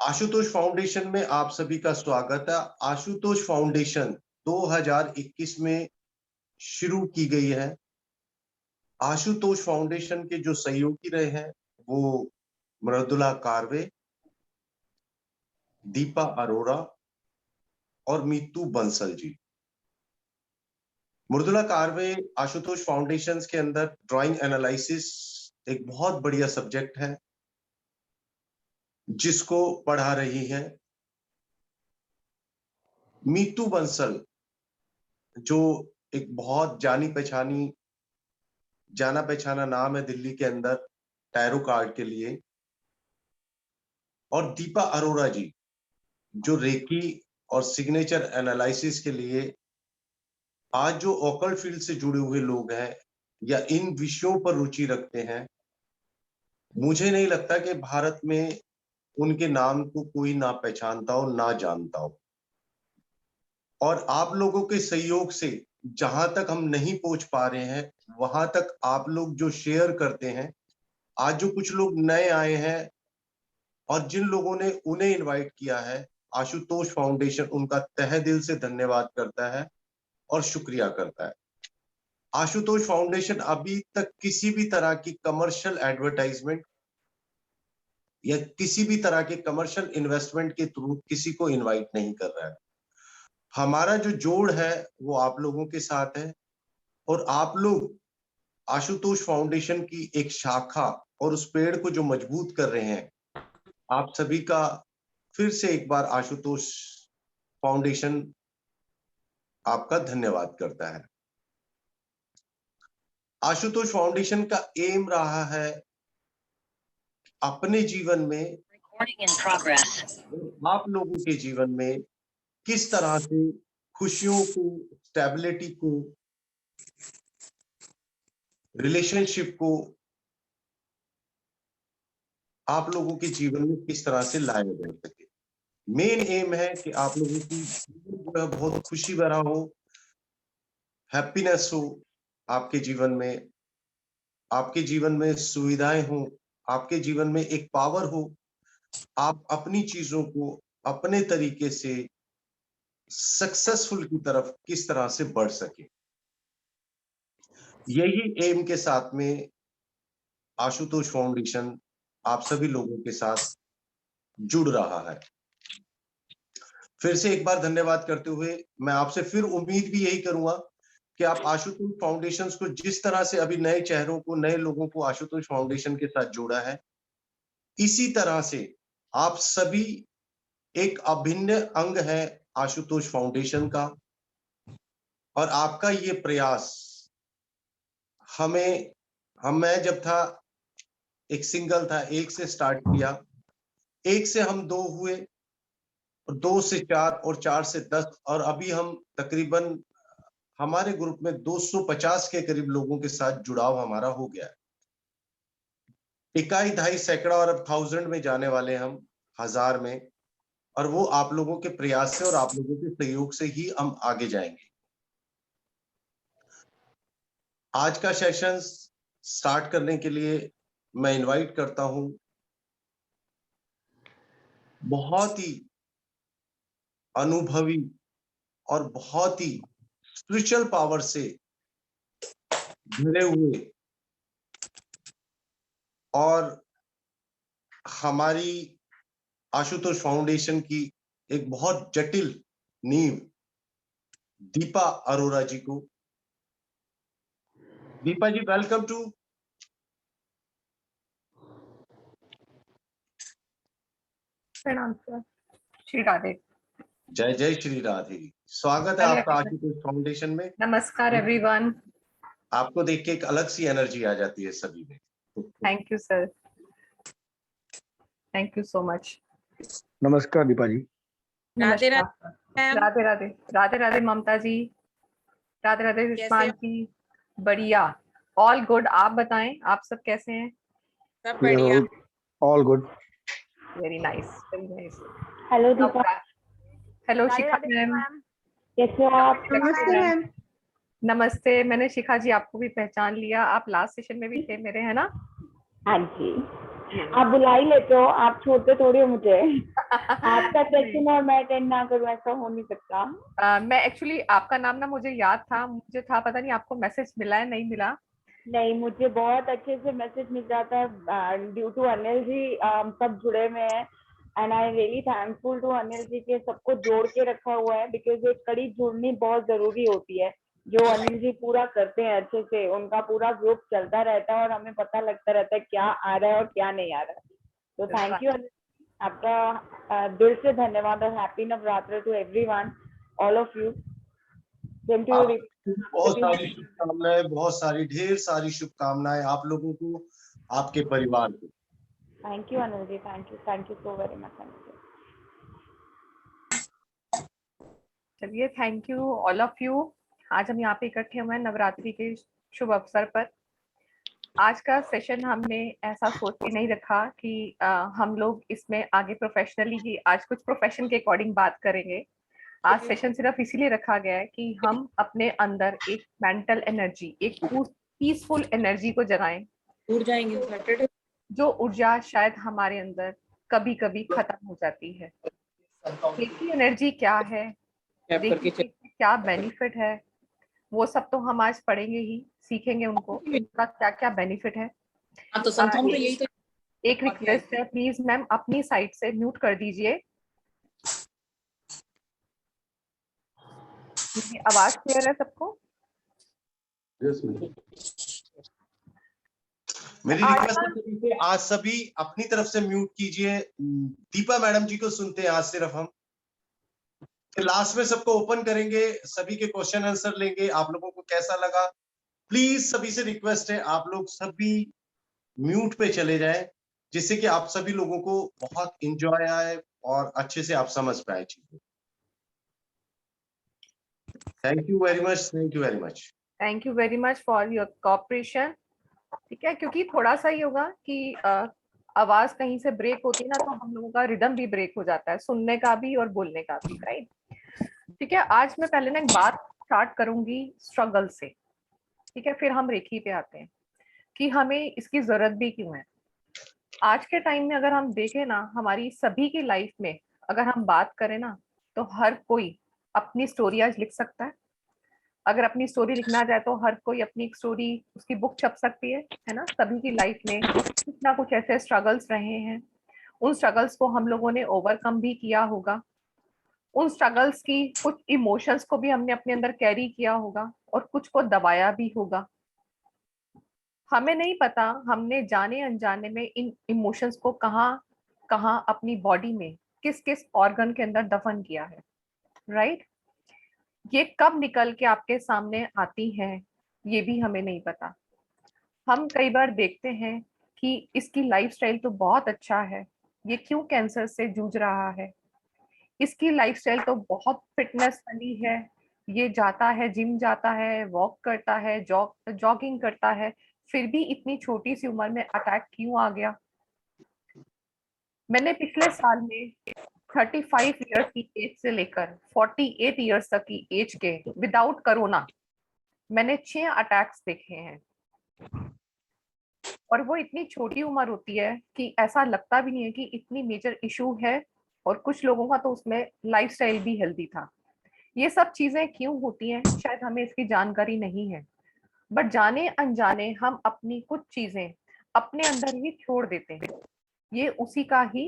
Ashutosh foundation में आप सभी का स्वागत है। आशुतोष फाउंडेशन 2021 में शुरू की गई है। आशुतोष फाउंडेशन के जो सहयोगी रहे हैं वो मृदुला कार्वे, दीपा अरोड़ा और मीतू बंसल जी। मृदुला कार्वे आशुतोष फाउंडेशन के अंदर ड्राइंग एनालिसिस एक बहुत बढ़िया सब्जेक्ट है जिसको पढ़ा रही है। मीतू बंसल जो एक बहुत जाना पहचाना नाम है दिल्ली के अंदर टैरो कार्ड के लिए, और दीपा अरोड़ा जी जो रेकी और सिग्नेचर एनालिसिस के लिए आज जो ऑकल्ट फील्ड से जुड़े हुए लोग हैं या इन विषयों पर रुचि रखते हैं, मुझे नहीं लगता कि भारत में उनके नाम को कोई ना पहचानता हो ना जानता हो। और आप लोगों के सहयोग से जहां तक हम नहीं पहुंच पा रहे हैं वहां तक आप लोग जो शेयर करते हैं, आज जो कुछ लोग नए आए हैं और जिन लोगों ने उन्हें इनवाइट किया है, आशुतोष फाउंडेशन उनका तहे दिल से धन्यवाद करता है और शुक्रिया करता है। आशुतोष फाउंडेशन अभी तक किसी भी तरह की कमर्शियल एडवर्टाइजमेंट या किसी भी तरह के कमर्शियल इन्वेस्टमेंट के थ्रू किसी को इनवाइट नहीं कर रहा है। हमारा जो जोड़ है वो आप लोगों के साथ है और आप लोग आशुतोष फाउंडेशन की एक शाखा और उस पेड़ को जो मजबूत कर रहे हैं, आप सभी का फिर से एक बार आशुतोष फाउंडेशन आपका धन्यवाद करता है। आशुतोष फाउंडेशन का एम रहा है अपने जीवन में आप लोगों के जीवन में किस तरह से खुशियों को, स्टेबिलिटी को, रिलेशनशिप को आप लोगों के जीवन में किस तरह से लाया जा सके। मेन एम है कि आप लोगों की जीवन बहुत खुशी भरा हो, हैप्पीनेस हो आपके जीवन में सुविधाएं हो, आपके जीवन में एक पावर हो, आप अपनी चीजों को अपने तरीके से सक्सेसफुल की तरफ किस तरह से बढ़ सके। यही एम के साथ में आशुतोष फाउंडेशन आप सभी लोगों के साथ जुड़ रहा है। फिर से एक बार धन्यवाद करते हुए मैं आपसे फिर उम्मीद भी यही करूंगा कि आप आशुतोष फाउंडेशन को जिस तरह से अभी नए चेहरों को, नए लोगों को आशुतोष फाउंडेशन के साथ जोड़ा है, इसी तरह से आप सभी एक अभिन्न अंग है आशुतोष फाउंडेशन का। और आपका ये प्रयास मैं जब था एक सिंगल था, एक से स्टार्ट किया, एक से हम दो हुए, 2 से 4 और 4 से 10 और अभी हम तकरीबन हमारे ग्रुप में 250 के करीब लोगों के साथ जुड़ाव हमारा हो गया है। इकाई, ढाई, सैकड़ा और अब 1000 में जाने वाले हम, 1000 में, और वो आप लोगों के प्रयास से और आप लोगों के सहयोग से ही हम आगे जाएंगे। आज का सेशन स्टार्ट करने के लिए मैं इनवाइट करता हूं बहुत ही अनुभवी और बहुत ही स्पिरिचुअल पावर से भरे हुए और हमारी आशुतोष फाउंडेशन की एक बहुत जटिल नींव दीपा अरोड़ा जी को। दीपा जी, वेलकम टू। प्रणाम सर, श्री राधे। जय जय श्री राधे। स्वागत है आपका आशुतोष फाउंडेशन में। नमस्कार एवरीवन। आपको देख के एक अलग सी एनर्जी आ जाती है सभी में। Thank you sir, thank you so much. नमस्कार दीपा जी। राधे राधे राधे राधे राधे ममता जी, राधे राधे विष्मान जी। बढ़िया, ऑल गुड। आप बताएं, आप सब कैसे हैं? सब बढ़िया, all good, very nice, very nice. Hello Deepa. Hello Shikha ma'am, कैसे हो आप? नमस्ते मैम। नमस्ते, मैंने शिखा जी आपको भी पहचान लिया, आप लास्ट सेशन में भी थे मेरे, है ना? हाँ जी, आप बुला ही लेते हो, आप छोड़ते थोड़ी हो मुझे। आपका सेक्शन और मैं अटेंड ना करूं, ऐसा हो नहीं सकता। मैं एक्चुअली आपका नाम ना मुझे याद था, मुझे था पता नहीं आपको मैसेज मिला है नहीं मिला। नहीं, मुझे बहुत अच्छे से मैसेज मिल जाता है ड्यू टू अनिल जी, सब जुड़े हुए हैं and I really thankful to Anil ji के सबको जोड़ के रखा हुआ है, बिकॉज एक कड़ी जुड़नी बहुत जरूरी होती है, जो अनिल जी पूरा करते हैं अच्छे से। उनका पूरा ग्रुप चलता रहता है और हमें पता लगता रहता है क्या आ रहा है और क्या नहीं आ रहा है। तो थैंक यू अनिल, आपका दिल से धन्यवाद और happy Navratra to everyone, all of you. Same to you. बहुत सारी शुभकामनाएं, बहुत सारी ढेर सारी शुभकामनाएं आप लोगों को, आपके परिवार को। Thank you Anil ji, thank you so very much Anil ji. चलिए, thank you all of you. आज हम यहाँ पे इकट्ठे हुए हैं नवरात्रि के शुभ अवसर पर। आज का सेशन हमने ऐसा सोच के नहीं रखा कि हम लोग इसमें आगे प्रोफेशनली की आज कुछ प्रोफेशन के अकॉर्डिंग बात करेंगे। आज सेशन सिर्फ इसीलिए रखा गया है कि हम अपने अंदर एक मेंटल एनर्जी, एक पीसफुल एनर्जी को जगाएं। दूर जाएंगे सैटरडे। जो ऊर्जा शायद हमारे अंदर कभी कभी खत्म हो जाती है। रेकी एनर्जी क्या है, रेकी के क्या बेनिफिट है, वो सब तो हम आज पढ़ेंगे ही, सीखेंगे उनको उनका क्या क्या बेनिफिट है। तो संतों तो यही तो एक रिक्वेस्ट है, प्लीज मैम अपनी साइड से म्यूट कर दीजिए। आवाज क्लियर है सबको? मेरी रिक्वेस्ट है सभी से, आज सभी अपनी तरफ से म्यूट कीजिए। दीपा मैडम जी को सुनते हैं आज सिर्फ हम। लास्ट में सबको ओपन करेंगे, सभी के क्वेश्चन आंसर लेंगे। आप लोगों को कैसा लगा, प्लीज सभी से रिक्वेस्ट है आप लोग सभी म्यूट पे चले जाएं, जिससे कि आप सभी लोगों को बहुत इंजॉय आए और अच्छे से आप समझ पाए चीजें। Thank you very much, thank you very much, thank you very much for your cooperation. ठीक है, क्योंकि थोड़ा सा ही होगा कि आवाज कहीं से ब्रेक होती है ना, तो हम लोगों का रिदम भी ब्रेक हो जाता है, सुनने का भी और बोलने का भी, राइट। ठीक है, आज मैं पहले ना एक बात स्टार्ट करूंगी स्ट्रगल से। ठीक है, फिर हम रेखी पे आते हैं कि हमें इसकी जरूरत भी क्यों है। आज के टाइम में अगर हम देखें ना, हमारी सभी की लाइफ में अगर हम बात करें ना, तो हर कोई अपनी स्टोरी आज लिख सकता है। अगर अपनी स्टोरी लिखना चाहे तो हर कोई अपनी एक स्टोरी, उसकी बुक छप सकती है ना। सभी की लाइफ में कुछ ना कुछ ऐसे स्ट्रगल्स रहे हैं, उन स्ट्रगल्स को हम लोगों ने ओवरकम भी किया होगा, उन स्ट्रगल्स की कुछ इमोशंस को भी हमने अपने अंदर कैरी किया होगा और कुछ को दबाया भी होगा। हमें नहीं पता हमने जाने अनजाने में इन इमोशंस को कहाँ कहाँ अपनी बॉडी में किस किस ऑर्गन के अंदर दफन किया है, राइट। ये कब निकल के आपके सामने आती हैं ये भी हमें नहीं पता। हम कई बार देखते हैं कि इसकी लाइफस्टाइल तो बहुत अच्छा है, ये क्यों कैंसर से जूझ रहा है। इसकी लाइफस्टाइल तो बहुत फिटनेस वाली है, ये जाता है जिम जाता है, वॉक करता है, जॉगिंग करता है, फिर भी इतनी छोटी सी उम्र में अटैक क्यों आ गया। मैंने पिछले साल में 35 इयर्स की एज से लेकर 48 इयर्स तक की एज के विदाउट कोरोना मैंने 6 अटैक्स देखे हैं। और वो इतनी छोटी उम्र होती है कि ऐसा लगता भी नहीं है कि इतनी मेजर इशू है। और कुछ लोगों का तो उसमें लाइफस्टाइल भी हेल्दी था। ये सब चीजें क्यों होती हैं शायद हमें इसकी जानकारी नहीं है, बट जाने अनजाने हम अपनी कुछ चीजें अपने अंदर ही छोड़ देते हैं। ये उसी का ही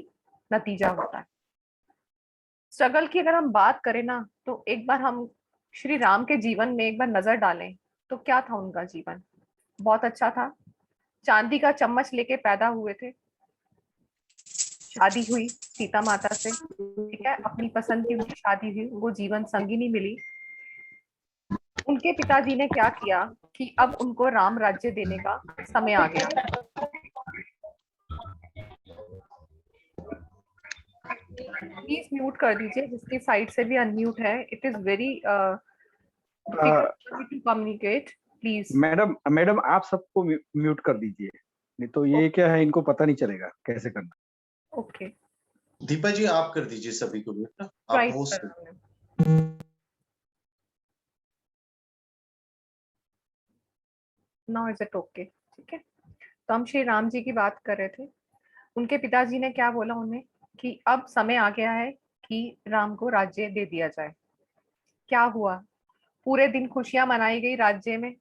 नतीजा होता है। स्ट्रगल की अगर हम बात करें ना, तो एक बार हम श्री राम के जीवन में एक बार नजर डालें तो क्या था उनका जीवन, बहुत अच्छा था। चांदी का चम्मच लेके पैदा हुए थे, शादी हुई सीता माता से, ठीक है, अपनी पसंद की उनकी शादी हुई, वो जीवन संगिनी मिली। उनके पिताजी ने क्या किया कि अब उनको राम राज्य देने का समय आ गया। प्लीज म्यूट कर दीजिए, जिसकी साइड से भी अनम्यूट है, it is very to communicate please. Madam madam आप सबको म्यूट कर दीजिए, नहीं तो ये क्या है, इनको पता नहीं चलेगा कैसे करना। ओके, दीपा जी आप कर दीजिए सभी को म्यूट ना, आप right. Host. Now is it okay, ठीक है। तो हम श्री राम जी की बात कर रहे थे। उनके पिताजी ने क्या बोला उन्हें कि अब समय आ गया है कि राम को राज्य दे दिया जाए। क्या हुआ? पूरे दिन खुशियां मनाई गई राज्य में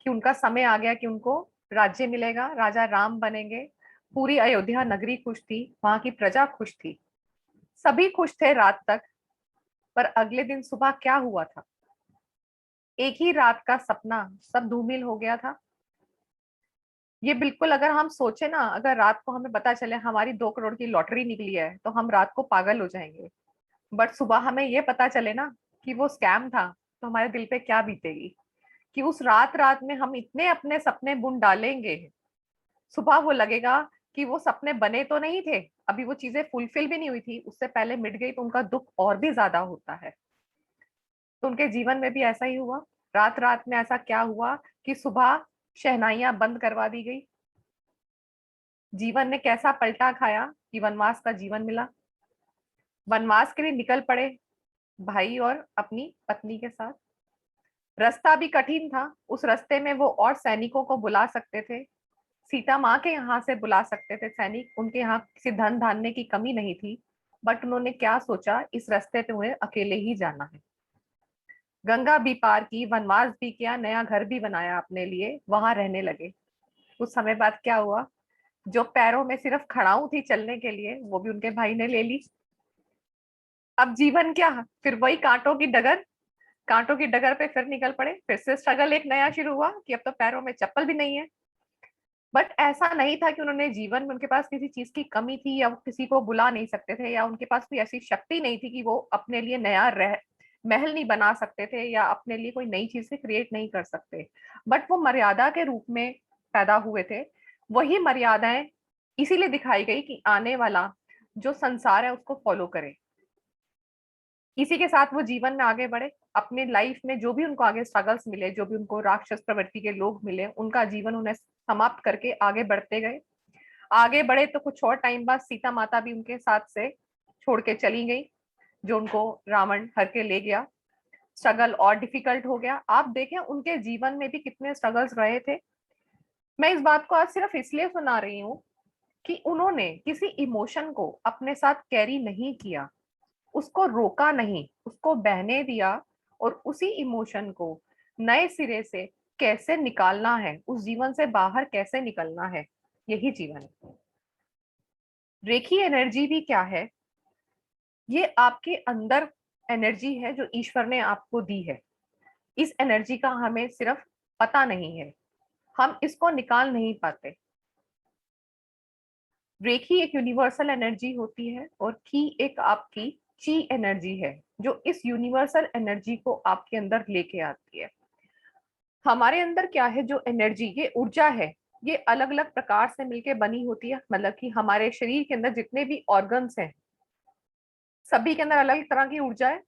कि उनका समय आ गया कि उनको राज्य मिलेगा, राजा राम बनेंगे। पूरी अयोध्या नगरी खुश थी, वहां की प्रजा खुश थी, सभी खुश थे रात तक। पर अगले दिन सुबह क्या हुआ था? एक ही रात का सपना सब धूमिल हो गया था। ये बिल्कुल, अगर हम सोचे ना, अगर रात को हमें पता चले हमारी 2 करोड़ की लॉटरी निकली है तो हम रात को पागल हो जाएंगे। बट सुबह हमें ये पता चले ना कि वो स्कैम था, तो हमारे दिल पे क्या बीतेगी, कि उस रात रात में हम इतने अपने सपने बुन डालेंगे, सुबह वो लगेगा कि वो सपने बने तो नहीं थे, अभी वो चीजें फुलफिल भी नहीं हुई थी, उससे पहले मिट गई, तो उनका दुख और भी ज्यादा होता है। तो उनके जीवन में भी ऐसा ही हुआ। रात रात में ऐसा क्या हुआ कि सुबह शहनाइयां बंद करवा दी गई। जीवन ने कैसा पलटा खाया कि वनवास का जीवन मिला। वनवास के लिए निकल पड़े भाई और अपनी पत्नी के साथ। रास्ता भी कठिन था, उस रास्ते में वो और सैनिकों को बुला सकते थे, सीता माँ के यहाँ से बुला सकते थे सैनिक, उनके यहाँ किसी धन धान्य की कमी नहीं थी। बट उन्होंने क्या सोचा, इस रास्ते पे उन्हें अकेले ही जाना है। गंगा भी पार की, वनवास भी किया, नया घर भी बनाया अपने लिए, वहां रहने लगे। कुछ समय बाद क्या हुआ, जो पैरों में सिर्फ खड़ाऊ थी चलने के लिए, वो भी उनके भाई ने ले ली। अब जीवन क्या, फिर वही कांटों की डगर, कांटों की डगर पे फिर निकल पड़े, फिर से स्ट्रगल एक नया शुरू हुआ कि अब तो पैरों में चप्पल भी नहीं है। बट ऐसा नहीं था कि उन्होंने जीवन में, उनके पास किसी चीज की कमी थी, या वो किसी को बुला नहीं सकते थे, या उनके पास कोई ऐसी शक्ति नहीं थी कि वो अपने लिए नया महल नहीं बना सकते थे, या अपने लिए कोई नई चीज से क्रिएट नहीं कर सकते। बट वो मर्यादा के रूप में पैदा हुए थे। वही मर्यादाएं इसीलिए दिखाई गई कि आने वाला जो संसार है उसको फॉलो करे। इसी के साथ वो जीवन में आगे बढ़े। अपने लाइफ में जो भी उनको आगे स्ट्रगल्स मिले, जो भी उनको राक्षस प्रवृत्ति के लोग मिले, उनका जीवन उन्हें समाप्त करके आगे बढ़ते गए। आगे बढ़े तो कुछ और टाइम बाद सीता माता भी उनके साथ से छोड़ के चली गई, जो उनको रावण हर के ले गया। स्ट्रगल और डिफिकल्ट हो गया। आप देखें उनके जीवन में भी कितने स्ट्रगल्स रहे थे। मैं इस बात को आज सिर्फ इसलिए सुना रही हूँ कि उन्होंने किसी इमोशन को अपने साथ कैरी नहीं किया, उसको रोका नहीं, उसको बहने दिया, और उसी इमोशन को नए सिरे से कैसे निकालना है, उस जीवन से बाहर कैसे निकलना है, यही जीवन है। रेखी एनर्जी भी क्या है? ये आपके अंदर एनर्जी है जो ईश्वर ने आपको दी है। इस एनर्जी का हमें सिर्फ पता नहीं है, हम इसको निकाल नहीं पाते। रेखी एक यूनिवर्सल एनर्जी होती है, और की एक आपकी ची एनर्जी है, जो इस यूनिवर्सल एनर्जी को आपके अंदर लेके आती है। हमारे अंदर क्या है, जो एनर्जी, ये ऊर्जा है, ये अलग अलग प्रकार से मिलके बनी होती है। मतलब कि हमारे शरीर के अंदर जितने भी ऑर्गन्स हैं, सभी के अंदर अलग अलग तरह की ऊर्जा है।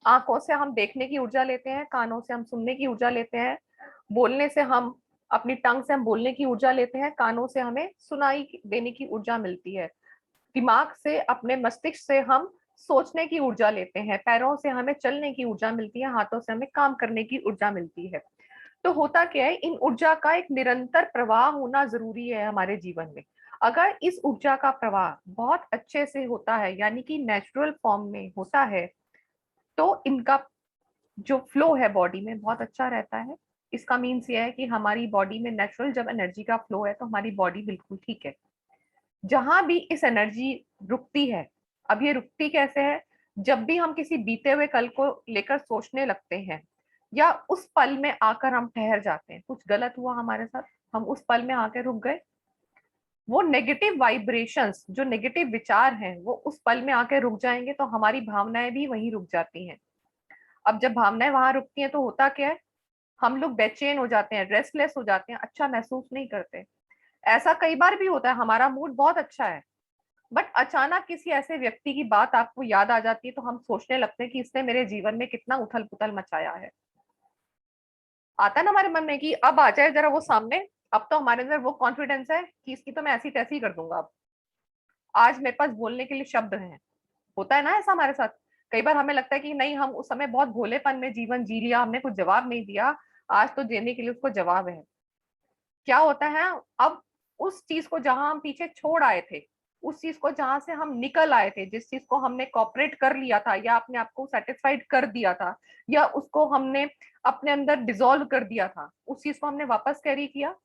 आंखों से हम देखने की ऊर्जा लेते हैं, कानों से हम सुनने की ऊर्जा लेते हैं, बोलने से हम, अपनी टंग से हम बोलने की ऊर्जा लेते हैं, कानों से हमें सुनाई देने की ऊर्जा मिलती है, दिमाग से, अपने मस्तिष्क से हम सोचने की ऊर्जा लेते हैं, पैरों से हमें चलने की ऊर्जा मिलती है, हाथों से हमें काम करने की ऊर्जा मिलती है। तो होता क्या है, इन ऊर्जा का एक निरंतर प्रवाह होना जरूरी है हमारे जीवन में। अगर इस ऊर्जा का प्रवाह बहुत अच्छे से होता है, यानी कि नेचुरल फॉर्म में होता है, तो इनका जो फ्लो है बॉडी में बहुत अच्छा रहता है। इसका मीन्स ये है कि हमारी बॉडी में नेचुरल जब एनर्जी का फ्लो है तो हमारी बॉडी बिल्कुल ठीक है। जहां भी इस एनर्जी रुकती है, अब ये रुकती कैसे है, जब भी हम किसी बीते हुए कल को लेकर सोचने लगते हैं, या उस पल में आकर हम ठहर जाते हैं, कुछ गलत हुआ हमारे साथ, हम उस पल में आकर रुक गए, वो नेगेटिव वाइब्रेशंस, जो नेगेटिव विचार हैं, वो उस पल में आकर रुक जाएंगे, तो हमारी भावनाएं भी वहीं रुक जाती हैं। अब जब भावनाएं वहां रुकती हैं तो होता क्या है, हम लोग बेचैन हो जाते हैं, रेस्टलेस हो जाते हैं, अच्छा महसूस नहीं करते। ऐसा कई बार भी होता है, हमारा मूड बहुत अच्छा है, बट अचानक किसी ऐसे व्यक्ति की बात आपको याद आ जाती है, तो हम सोचने लगते हैं कि इसने मेरे जीवन में कितना उथल पुथल मचाया है। आता है ना हमारे मन में कि अब आ जाए जरा वो सामने, अब तो हमारे अंदर वो कॉन्फिडेंस है कि इसकी तो मैं ऐसी तैसी कर दूंगा, अब आज मेरे पास बोलने के लिए शब्द हैं। होता है ना ऐसा हमारे साथ। कई बार हमें लगता है कि नहीं, हम उस समय बहुत भोलेपन में जीवन जी लिया, हमने कुछ जवाब नहीं दिया, आज तो देने के लिए उसको जवाब है। क्या होता है, अब उस चीज को जहां हम पीछे छोड़ आए थे, उस चीज को जहां से हम निकल आए थे, जिस चीज को हमने कॉपरेट कर लिया था या अपने आप को सेटिस्फाइड कर दिया था या उसको हमने अपने अंदर डिसॉल्व कर दिया था, उस चीज को हमने वापस कैरी किया,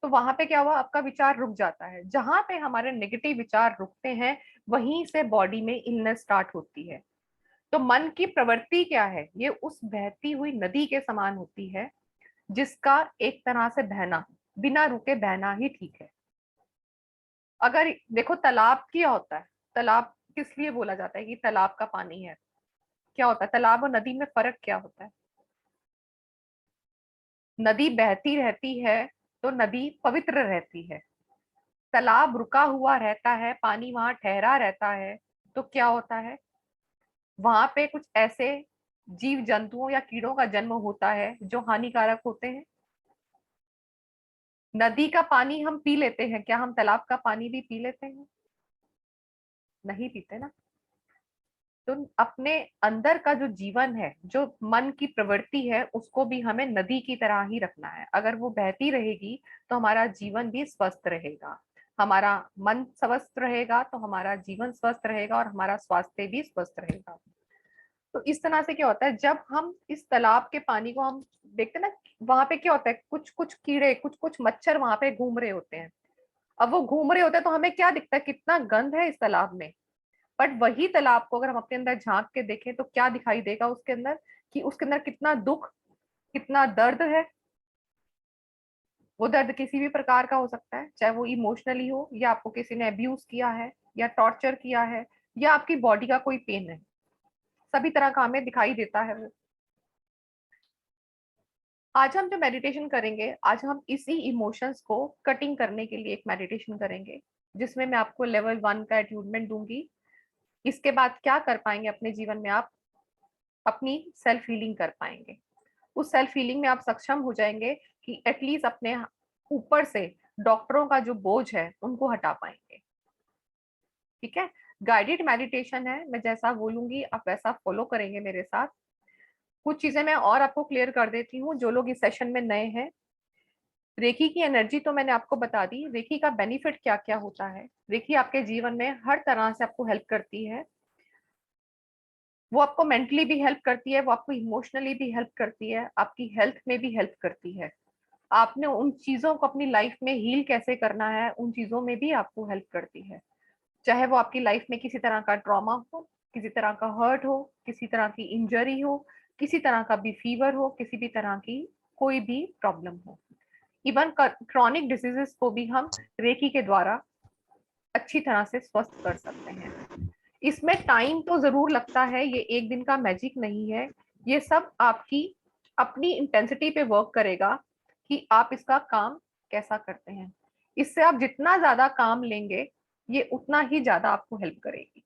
तो वहां पे क्या हुआ, आपका विचार रुक जाता है। जहां पे हमारे नेगेटिव विचार रुकते हैं वहीं से बॉडी में इलनेस स्टार्ट होती है। तो मन की प्रवृत्ति क्या है, ये उस बहती हुई नदी के समान होती है जिसका एक तरह से बहना, बिना रुके बहना ही ठीक है। अगर देखो तालाब क्या होता है, तालाब किस लिए बोला जाता है कि तालाब का पानी है, क्या होता है तालाब और नदी में फर्क क्या होता है? नदी बहती रहती है तो नदी पवित्र रहती है, तालाब रुका हुआ रहता है, पानी वहां ठहरा रहता है, तो क्या होता है, वहां पे कुछ ऐसे जीव जंतुओं या कीड़ों का जन्म होता है जो हानिकारक होते हैं। नदी का पानी हम पी लेते हैं, क्या हम तालाब का पानी भी पी लेते हैं? नहीं पीते ना। तो अपने अंदर का जो जीवन है, जो मन की प्रवृत्ति है, उसको भी हमें नदी की तरह ही रखना है। अगर वो बहती रहेगी तो हमारा जीवन भी स्वस्थ रहेगा, हमारा मन स्वस्थ रहेगा तो हमारा जीवन स्वस्थ रहेगा और हमारा स्वास्थ्य भी स्वस्थ रहेगा। तो इस तरह से क्या होता है, जब हम इस तालाब के पानी को हम देखते हैं ना, वहां पे क्या होता है, कुछ कुछ कीड़े, कुछ कुछ मच्छर वहां पे घूम रहे होते हैं। अब वो घूम रहे होते हैं तो हमें क्या दिखता है, कितना गंध है इस तालाब में। बट वही तालाब को अगर हम अपने अंदर झांक के देखें तो क्या दिखाई देगा उसके अंदर, कि उसके अंदर कितना दुख, कितना दर्द है। वो दर्द किसी भी प्रकार का हो सकता है, चाहे वो इमोशनली हो, या आपको किसी ने अब्यूज किया है या टॉर्चर किया है, या आपकी बॉडी का कोई पेन है, सभी तरह का हमें दिखाई देता है वो। आज हम जो मेडिटेशन करेंगे, आज हम इसी इमोशंस को कटिंग करने के लिए एक मेडिटेशन करेंगे, जिसमें मैं आपको लेवल 1 का अट्यूनमेंट दूंगी। इसके बाद क्या कर पाएंगे अपने जीवन में, आप अपनी सेल्फ हीलिंग कर पाएंगे। उस सेल्फ हीलिंग में आप सक्षम हो जाएंगे कि एटलीस्ट अपने ऊपर से डॉक्टरों का जो बोझ है उनको हटा पाएंगे। ठीक है, गाइडेड मेडिटेशन है, मैं जैसा बोलूंगी आप वैसा फॉलो करेंगे मेरे साथ। कुछ चीजें मैं और आपको क्लियर कर देती हूँ, जो लोग इस सेशन में नए हैं। रेकी की एनर्जी तो मैंने आपको बता दी, रेकी का बेनिफिट क्या क्या होता है। रेकी आपके जीवन में हर तरह से आपको हेल्प करती है। वो आपको मेंटली भी हेल्प करती है, वो आपको इमोशनली भी हेल्प करती है, आपकी हेल्थ में भी हेल्प करती है। आपने उन चीजों को अपनी लाइफ में हील कैसे करना है, उन चीजों में भी आपको हेल्प करती है। चाहे वो आपकी लाइफ में किसी तरह का ट्रॉमा हो, किसी तरह का हर्ट हो, किसी तरह की इंजरी हो, किसी तरह का भी फीवर हो, किसी भी तरह की कोई भी प्रॉब्लम हो, इवन क्रॉनिक डिजीजेस को भी हम रेकी के द्वारा अच्छी तरह से स्वस्थ कर सकते हैं। इसमें टाइम तो जरूर लगता है, ये एक दिन का मैजिक नहीं है। ये सब आपकी अपनी इंटेंसिटी पे वर्क करेगा कि आप इसका काम कैसा करते हैं। इससे आप जितना ज्यादा काम लेंगे ये उतना ही ज्यादा आपको हेल्प करेगी।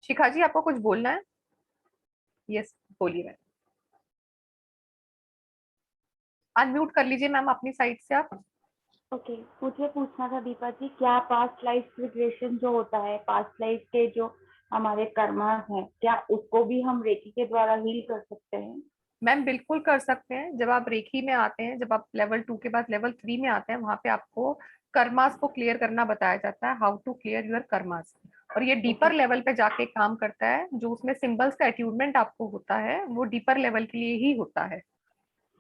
शिखा जी आपको कुछ बोलना है? यस बोलिए मैम। अनम्यूट कर लीजिए मैम अपनी साइड से आप। ओके, मुझे पूछना था दीपा जी, क्या पास्ट लाइफ रिग्रेशन जो होता है, पास्ट लाइफ के जो हमारे कर्मा हैं, क्या उसको भी हम रेकी के द्वारा हील कर सकते हैं? मैम बिल्कुल कर सकते हैं। जब आप रेखी में आते हैं, जब आप लेवल 2 के बाद लेवल 3 में आते हैं, वहां पे आपको कर्मास को क्लियर करना बताया जाता है, how to clear your karmas. और ये डीपर लेवल पे जाके काम करता है, जो उसमें सिंबल्स का अट्यूनमेंट आपको होता है वो डीपर लेवल के लिए ही होता है।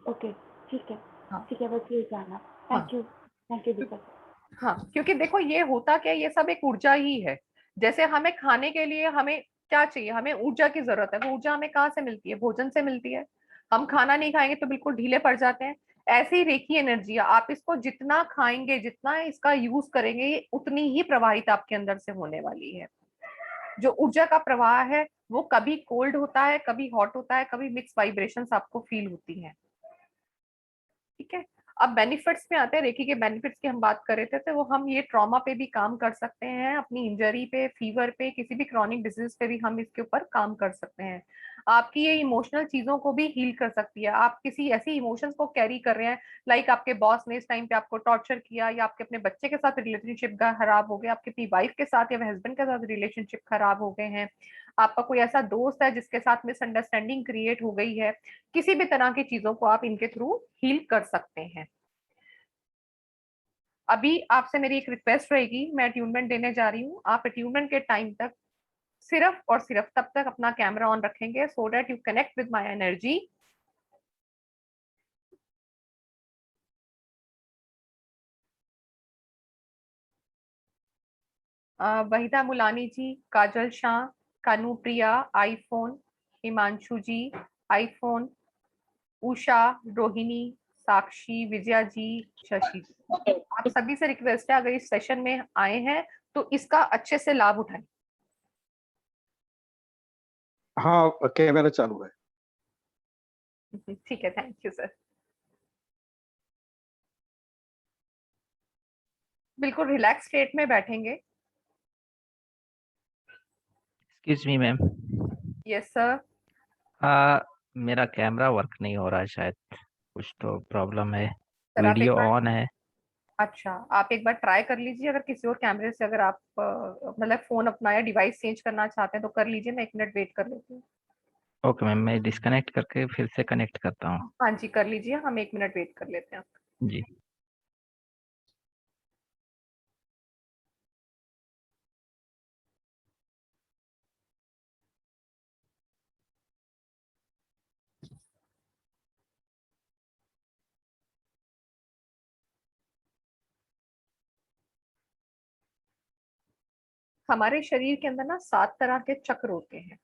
ओके, ठीक है। हाँ ठीक है, बस ये जाना। हाँ थैंक यू दीपा जी। हाँ, क्योंकि देखो ये होता क्या है, ये सब एक ऊर्जा ही है। जैसे हमें खाने के लिए हमें क्या चाहिए, हमें ऊर्जा की जरूरत है। वो ऊर्जा हमें कहाँ से मिलती है? भोजन से मिलती है। हम खाना नहीं खाएंगे तो बिल्कुल ढीले पड़ जाते हैं। ऐसे ही रेखी एनर्जी है, आप इसको जितना खाएंगे, जितना इसका यूज करेंगे, ये उतनी ही प्रवाहित आपके अंदर से होने वाली है। जो ऊर्जा का प्रवाह है वो कभी कोल्ड होता है, कभी हॉट होता है, कभी मिक्स वाइब्रेशंस आपको फील होती हैं। ठीक है, अब बेनिफिट्स में आते हैं। रेकी के बेनिफिट्स की हम बात कर रहे थे, तो वो हम ये ट्रॉमा पे भी काम कर सकते हैं, अपनी इंजरी पे, फीवर पे, किसी भी क्रॉनिक डिजीज पे भी हम इसके ऊपर काम कर सकते हैं। आपकी ये इमोशनल चीजों को भी हील कर सकती है। आप किसी ऐसी इमोशंस को कैरी कर रहे हैं, लाइक आपके बॉस ने इस टाइम पे आपको टॉर्चर किया, या आपके अपने बच्चे के साथ रिलेशनशिप खराब हो गया, आपकी अपनी वाइफ के साथ या हस्बैंड के साथ रिलेशनशिप खराब हो गए हैं, आपका कोई ऐसा दोस्त है जिसके साथ मिसअंडरस्टैंडिंग क्रिएट हो गई है, किसी भी तरह की चीजों को आप इनके थ्रू हील कर सकते हैं। अभी आपसे मेरी एक रिक्वेस्ट रहेगी, मैं अट्यूनमेंट देने जा रही हूँ, आप अट्यूनमेंट के टाइम तक सिर्फ और सिर्फ तब तक अपना कैमरा ऑन रखेंगे so that you connect with my energy. Waheeda Mulani ji, Kajal Shah, Kanupriya iPhone, Himanshu ji iPhone, Usha, Rohini, Sakshi, Vijaya ji, Shashi ji, आप सभी से रिक्वेस्ट है अगर इस सेशन में आए हैं तो इसका अच्छे से लाभ उठाएं। हाँ, कैमरा चालू है। ठीक है, थैंक यू सर। बिल्कुल रिलैक्स स्टेट में बैठेंगे। Excuse me ma'am, yes sir. मेरा कैमरा वर्क नहीं हो रहा है, शायद कुछ तो प्रॉब्लम है। सर आप एक वीडियो बार, ऑन है। अच्छा आप एक बार ट्राई कर लीजिए, अगर किसी और कैमरे से अगर आप मतलब फोन अपना या डिवाइस चेंज करना चाहते हैं तो कर लीजिए, मैं 1 मिनट वेट कर लेती हूँ। ओके मैम, मैं डिस्कनेक्ट करके फिर से कनेक्ट करता हूँ। हाँ जी कर लीजिए, हम 1 मिनट वेट कर लेते हैं। जी। हमारे शरीर के अंदर ना 7 तरह के चक्र होते हैं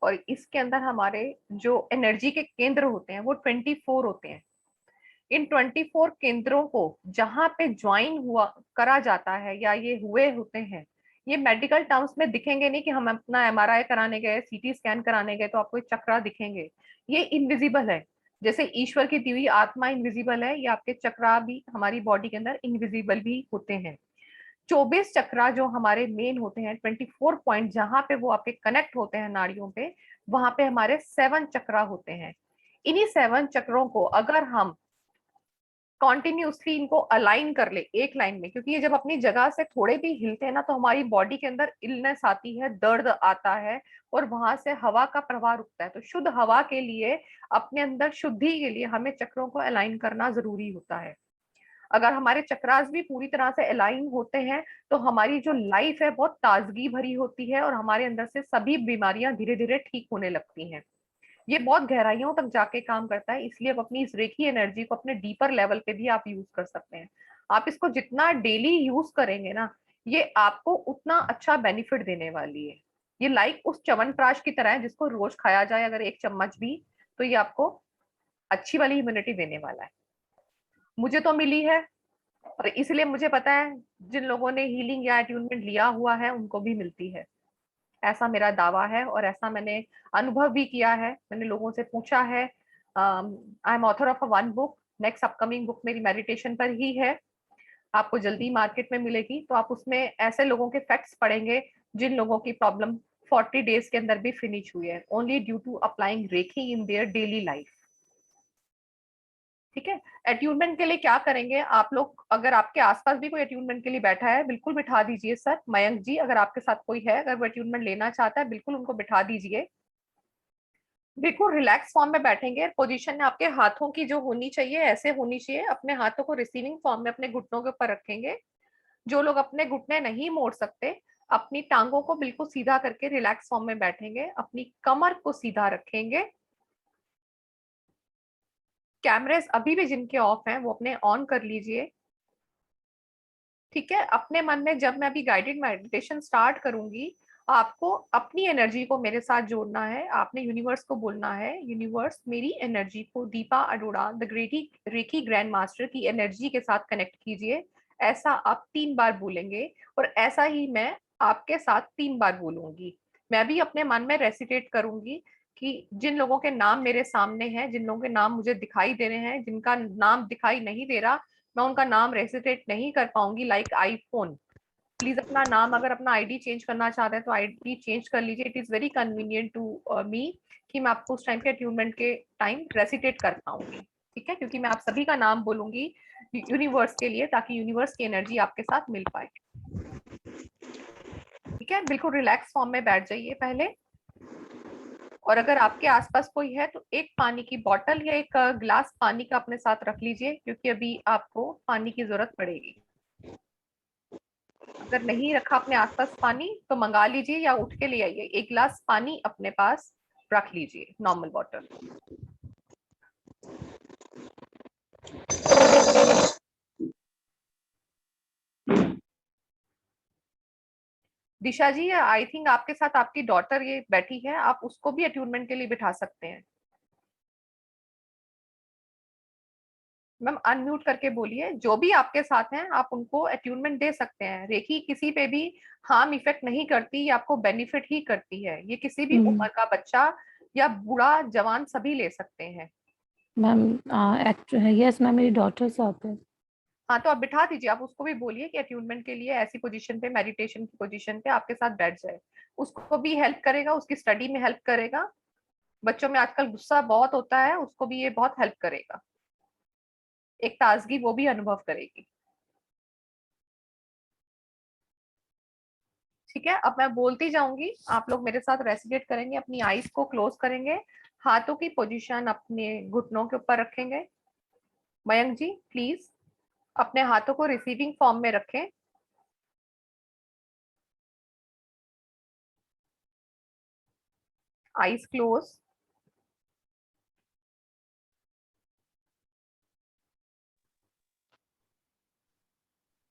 और इसके अंदर हमारे जो एनर्जी के केंद्र होते हैं वो 24 होते हैं। इन 24 केंद्रों को जहां पे ज्वाइन हुआ करा जाता है या ये हुए होते हैं, ये मेडिकल टर्म्स में दिखेंगे नहीं कि हम अपना एमआरआई कराने गए, सीटी स्कैन कराने गए तो आपको चक्रा दिखेंगे, ये इनविजिबल है। जैसे ईश्वर की दी हुई आत्मा इनविजिबल है, ये आपके चक्रा भी हमारी बॉडी के अंदर इनविजिबल भी होते हैं। 24 चक्रा जो हमारे मेन होते हैं, 24 पॉइंट जहां पे वो आपके कनेक्ट होते हैं नाड़ियों पे, वहां पे हमारे 7 चक्रा होते हैं। इन्हीं 7 चक्रों को अगर हम कॉन्टिन्यूसली इनको अलाइन कर ले एक लाइन में, क्योंकि ये जब अपनी जगह से थोड़े भी हिलते हैं ना तो हमारी बॉडी के अंदर इलनेस आती है, दर्द आता है और वहां से हवा का प्रवाह रुकता है। तो शुद्ध हवा के लिए, अपने अंदर शुद्धि के लिए हमें चक्रों को अलाइन करना जरूरी होता है। अगर हमारे चक्रास भी पूरी तरह से अलाइन होते हैं तो हमारी जो लाइफ है बहुत ताजगी भरी होती है और हमारे अंदर से सभी बीमारियां धीरे धीरे ठीक होने लगती हैं। ये बहुत गहराइयों तक जाके काम करता है, इसलिए अब अपनी इस रेखी एनर्जी को अपने डीपर लेवल पे भी आप यूज कर सकते हैं। आप इसको जितना डेली यूज करेंगे ना, ये आपको उतना अच्छा बेनिफिट देने वाली है। ये लाइक उस च्यवनप्राश की तरह है जिसको रोज खाया जाए अगर 1 चम्मच भी, तो ये आपको अच्छी वाली इम्यूनिटी देने वाला है। मुझे तो मिली है और इसलिए मुझे पता है जिन लोगों ने हीलिंग या अट्यूनमेंट लिया हुआ है उनको भी मिलती है, ऐसा मेरा दावा है और ऐसा मैंने अनुभव भी किया है। मैंने लोगों से पूछा है। I am author of a 1 book, next upcoming book मेरी मेडिटेशन पर ही है, आपको जल्दी मार्केट में मिलेगी। तो आप उसमें ऐसे लोगों के फैक्ट्स पढ़ेंगे जिन लोगों की प्रॉब्लम 40 डेज के अंदर भी फिनिश हुई है, only due to applying reiki in their daily life. ठीक है, अट्यूनमेंट के लिए क्या करेंगे आप लोग, अगर आपके आसपास भी कोई अट्यूनमेंट के लिए बैठा है बिल्कुल बिठा दीजिए। सर मयंक जी, अगर आपके साथ कोई है अगर वो अट्यूनमेंट लेना चाहता है बिल्कुल उनको बिठा दीजिए। बिल्कुल रिलैक्स फॉर्म में बैठेंगे। पोजीशन आपके हाथों की जो होनी चाहिए ऐसे होनी चाहिए, अपने हाथों को रिसीविंग फॉर्म में अपने घुटनों के ऊपर रखेंगे। जो लोग अपने घुटने नहीं मोड़ सकते, अपनी टांगों को बिल्कुल सीधा करके रिलैक्स फॉर्म में बैठेंगे, अपनी कमर को सीधा रखेंगे। कैमरेस अभी भी जिनके ऑफ हैं वो अपने ऑन कर लीजिए। ठीक है, अपने मन में जब मैं अभी गाइडेड मेडिटेशन स्टार्ट करूंगी, आपको अपनी एनर्जी को मेरे साथ जोड़ना है। आपने यूनिवर्स को बोलना है, यूनिवर्स मेरी एनर्जी को Deepa Arora the great reiki grandmaster की एनर्जी के साथ कनेक्ट कीजिए। ऐसा आप 3 बार बोलेंगे और ऐसा ही मैं आपके साथ 3 बार बोलूंगी। मैं भी अपने मन में रेसिटेट करूंगी कि जिन लोगों के नाम मेरे सामने हैं, जिन लोगों के नाम मुझे दिखाई दे रहे हैं, जिनका नाम दिखाई नहीं दे रहा, मैं उनका नाम रेसिटेट नहीं कर पाऊंगी। लाइक आईफोन, प्लीज अपना नाम, अगर अपना आईडी चेंज करना चाहते हैं तो आईडी चेंज कर लीजिए। It is very convenient to me कि मैं आपको उस टाइम के अट्यूनमेंट के टाइम रेसिटेट कर पाऊंगी। ठीक है, क्योंकि मैं आप सभी का नाम बोलूंगी यूनिवर्स के लिए, ताकि यूनिवर्स की एनर्जी आपके साथ मिल पाए। ठीक है, बिल्कुल रिलैक्स फॉर्म में बैठ जाइए पहले। और अगर आपके आसपास कोई है तो एक पानी की बोतल या एक गिलास पानी का अपने साथ रख लीजिए, क्योंकि अभी आपको पानी की जरूरत पड़ेगी। अगर नहीं रखा अपने आसपास पानी तो मंगा लीजिए या उठ के ले आइए, 1 गिलास पानी अपने पास रख लीजिए, normal water. Disha ji, I think आपके साथ आपकी डॉटर ये बैठी है, आप उसको भी अट्यूनमेंट के लिए बिठा सकते हैं। मैम अनम्यूट करके बोलिए, जो भी आपके साथ हैं आप उनको अट्यूनमेंट दे सकते हैं। रेखी किसी पे भी हार्म इफेक्ट नहीं करती, ये आपको बेनिफिट ही करती है। ये किसी भी उम्र का बच्चा या बूढ़ा जवान सभी ले सकते हैं। मैम यस मैम, मेरी डॉटर साथ है। हाँ तो आप बिठा दीजिए, आप उसको भी बोलिए कि अट्यूनमेंट के लिए ऐसी पोजीशन पे, मेडिटेशन की पोजीशन पे आपके साथ बैठ जाए। उसको भी हेल्प करेगा, उसकी स्टडी में हेल्प करेगा। बच्चों में आजकल गुस्सा बहुत होता है, उसको भी ये बहुत हेल्प करेगा, एक ताजगी वो भी अनुभव करेगी। ठीक है, अब मैं बोलती जाऊंगी, आप लोग मेरे साथ रेसिडेट करेंगे, अपनी आईज को क्लोज करेंगे, हाथों की पोजीशन अपने घुटनों के ऊपर रखेंगे। मयंक जी प्लीज अपने हाथों को रिसीविंग फॉर्म में रखें। Eyes close.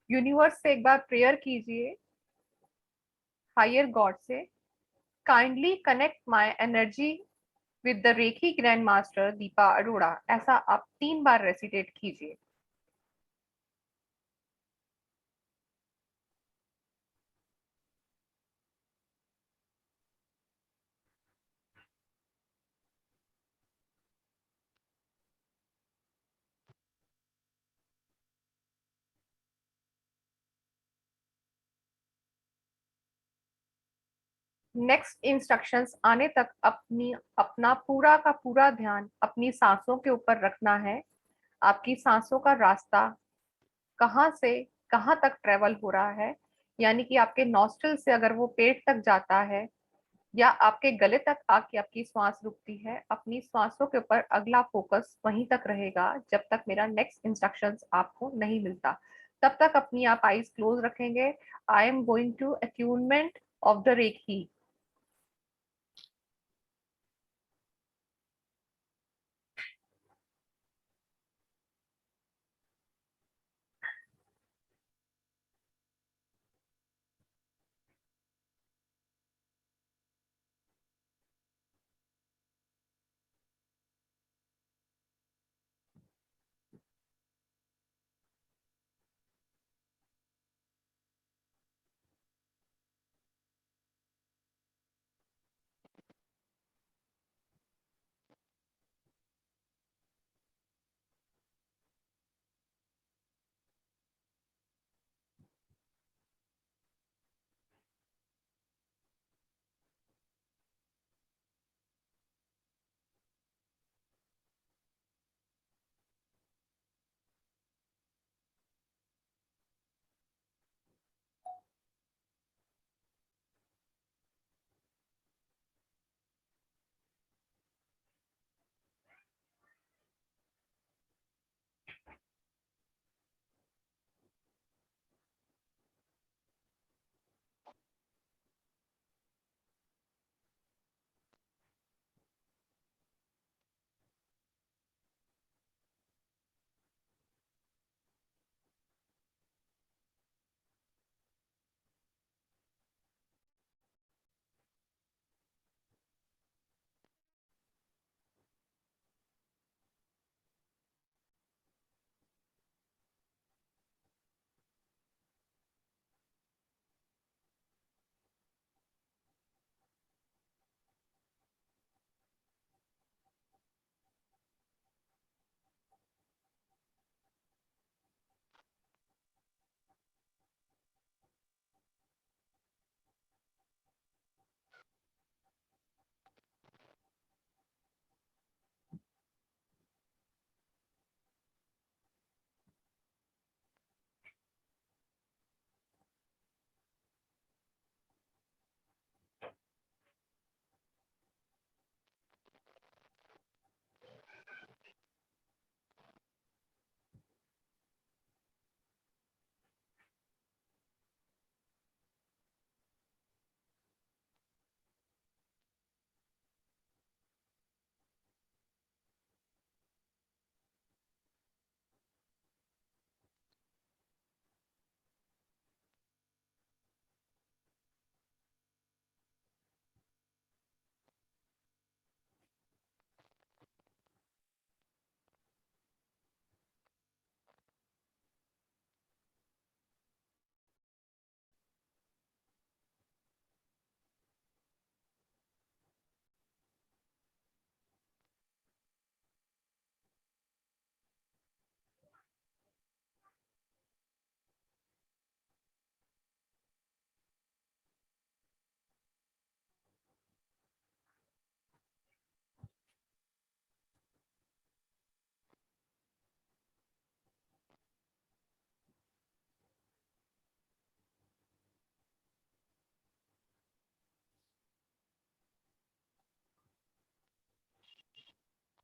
यूनिवर्स से एक बार प्रेयर कीजिए, हायर गॉड से, kindly connect my energy with the Rekhi grand master Deepa Arora. ऐसा आप 3 बार रेसिडेट कीजिए। नेक्स्ट इंस्ट्रक्शंस आने तक अपना पूरा का पूरा ध्यान अपनी सांसों के ऊपर रखना है। आपकी सांसों का रास्ता कहाँ से कहाँ तक ट्रेवल हो रहा है, यानी कि आपके नॉस्ट्रल से अगर वो पेट तक जाता है या आपके गले तक आके आपकी श्वास रुकती है, अपनी श्वासों के ऊपर अगला फोकस वहीं तक रहेगा जब तक मेरा नेक्स्ट इंस्ट्रक्शंस आपको नहीं मिलता। तब तक अपनी आप आईज क्लोज रखेंगे। I am going to attunement of the reiki.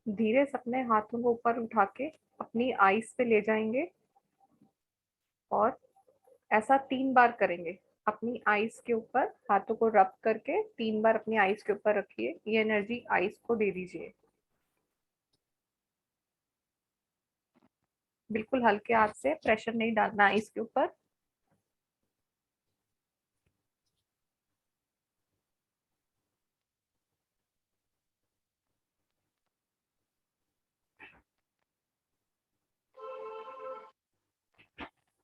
धीरे से अपने हाथों को ऊपर उठा के अपनी आईज पे ले जाएंगे और ऐसा 3 बार करेंगे। अपनी आईज के ऊपर हाथों को रब करके 3 बार अपनी आईज के ऊपर रखिए। ये एनर्जी आईज को दे दीजिए। बिल्कुल हल्के हाथ से, प्रेशर नहीं डालना आईज के ऊपर।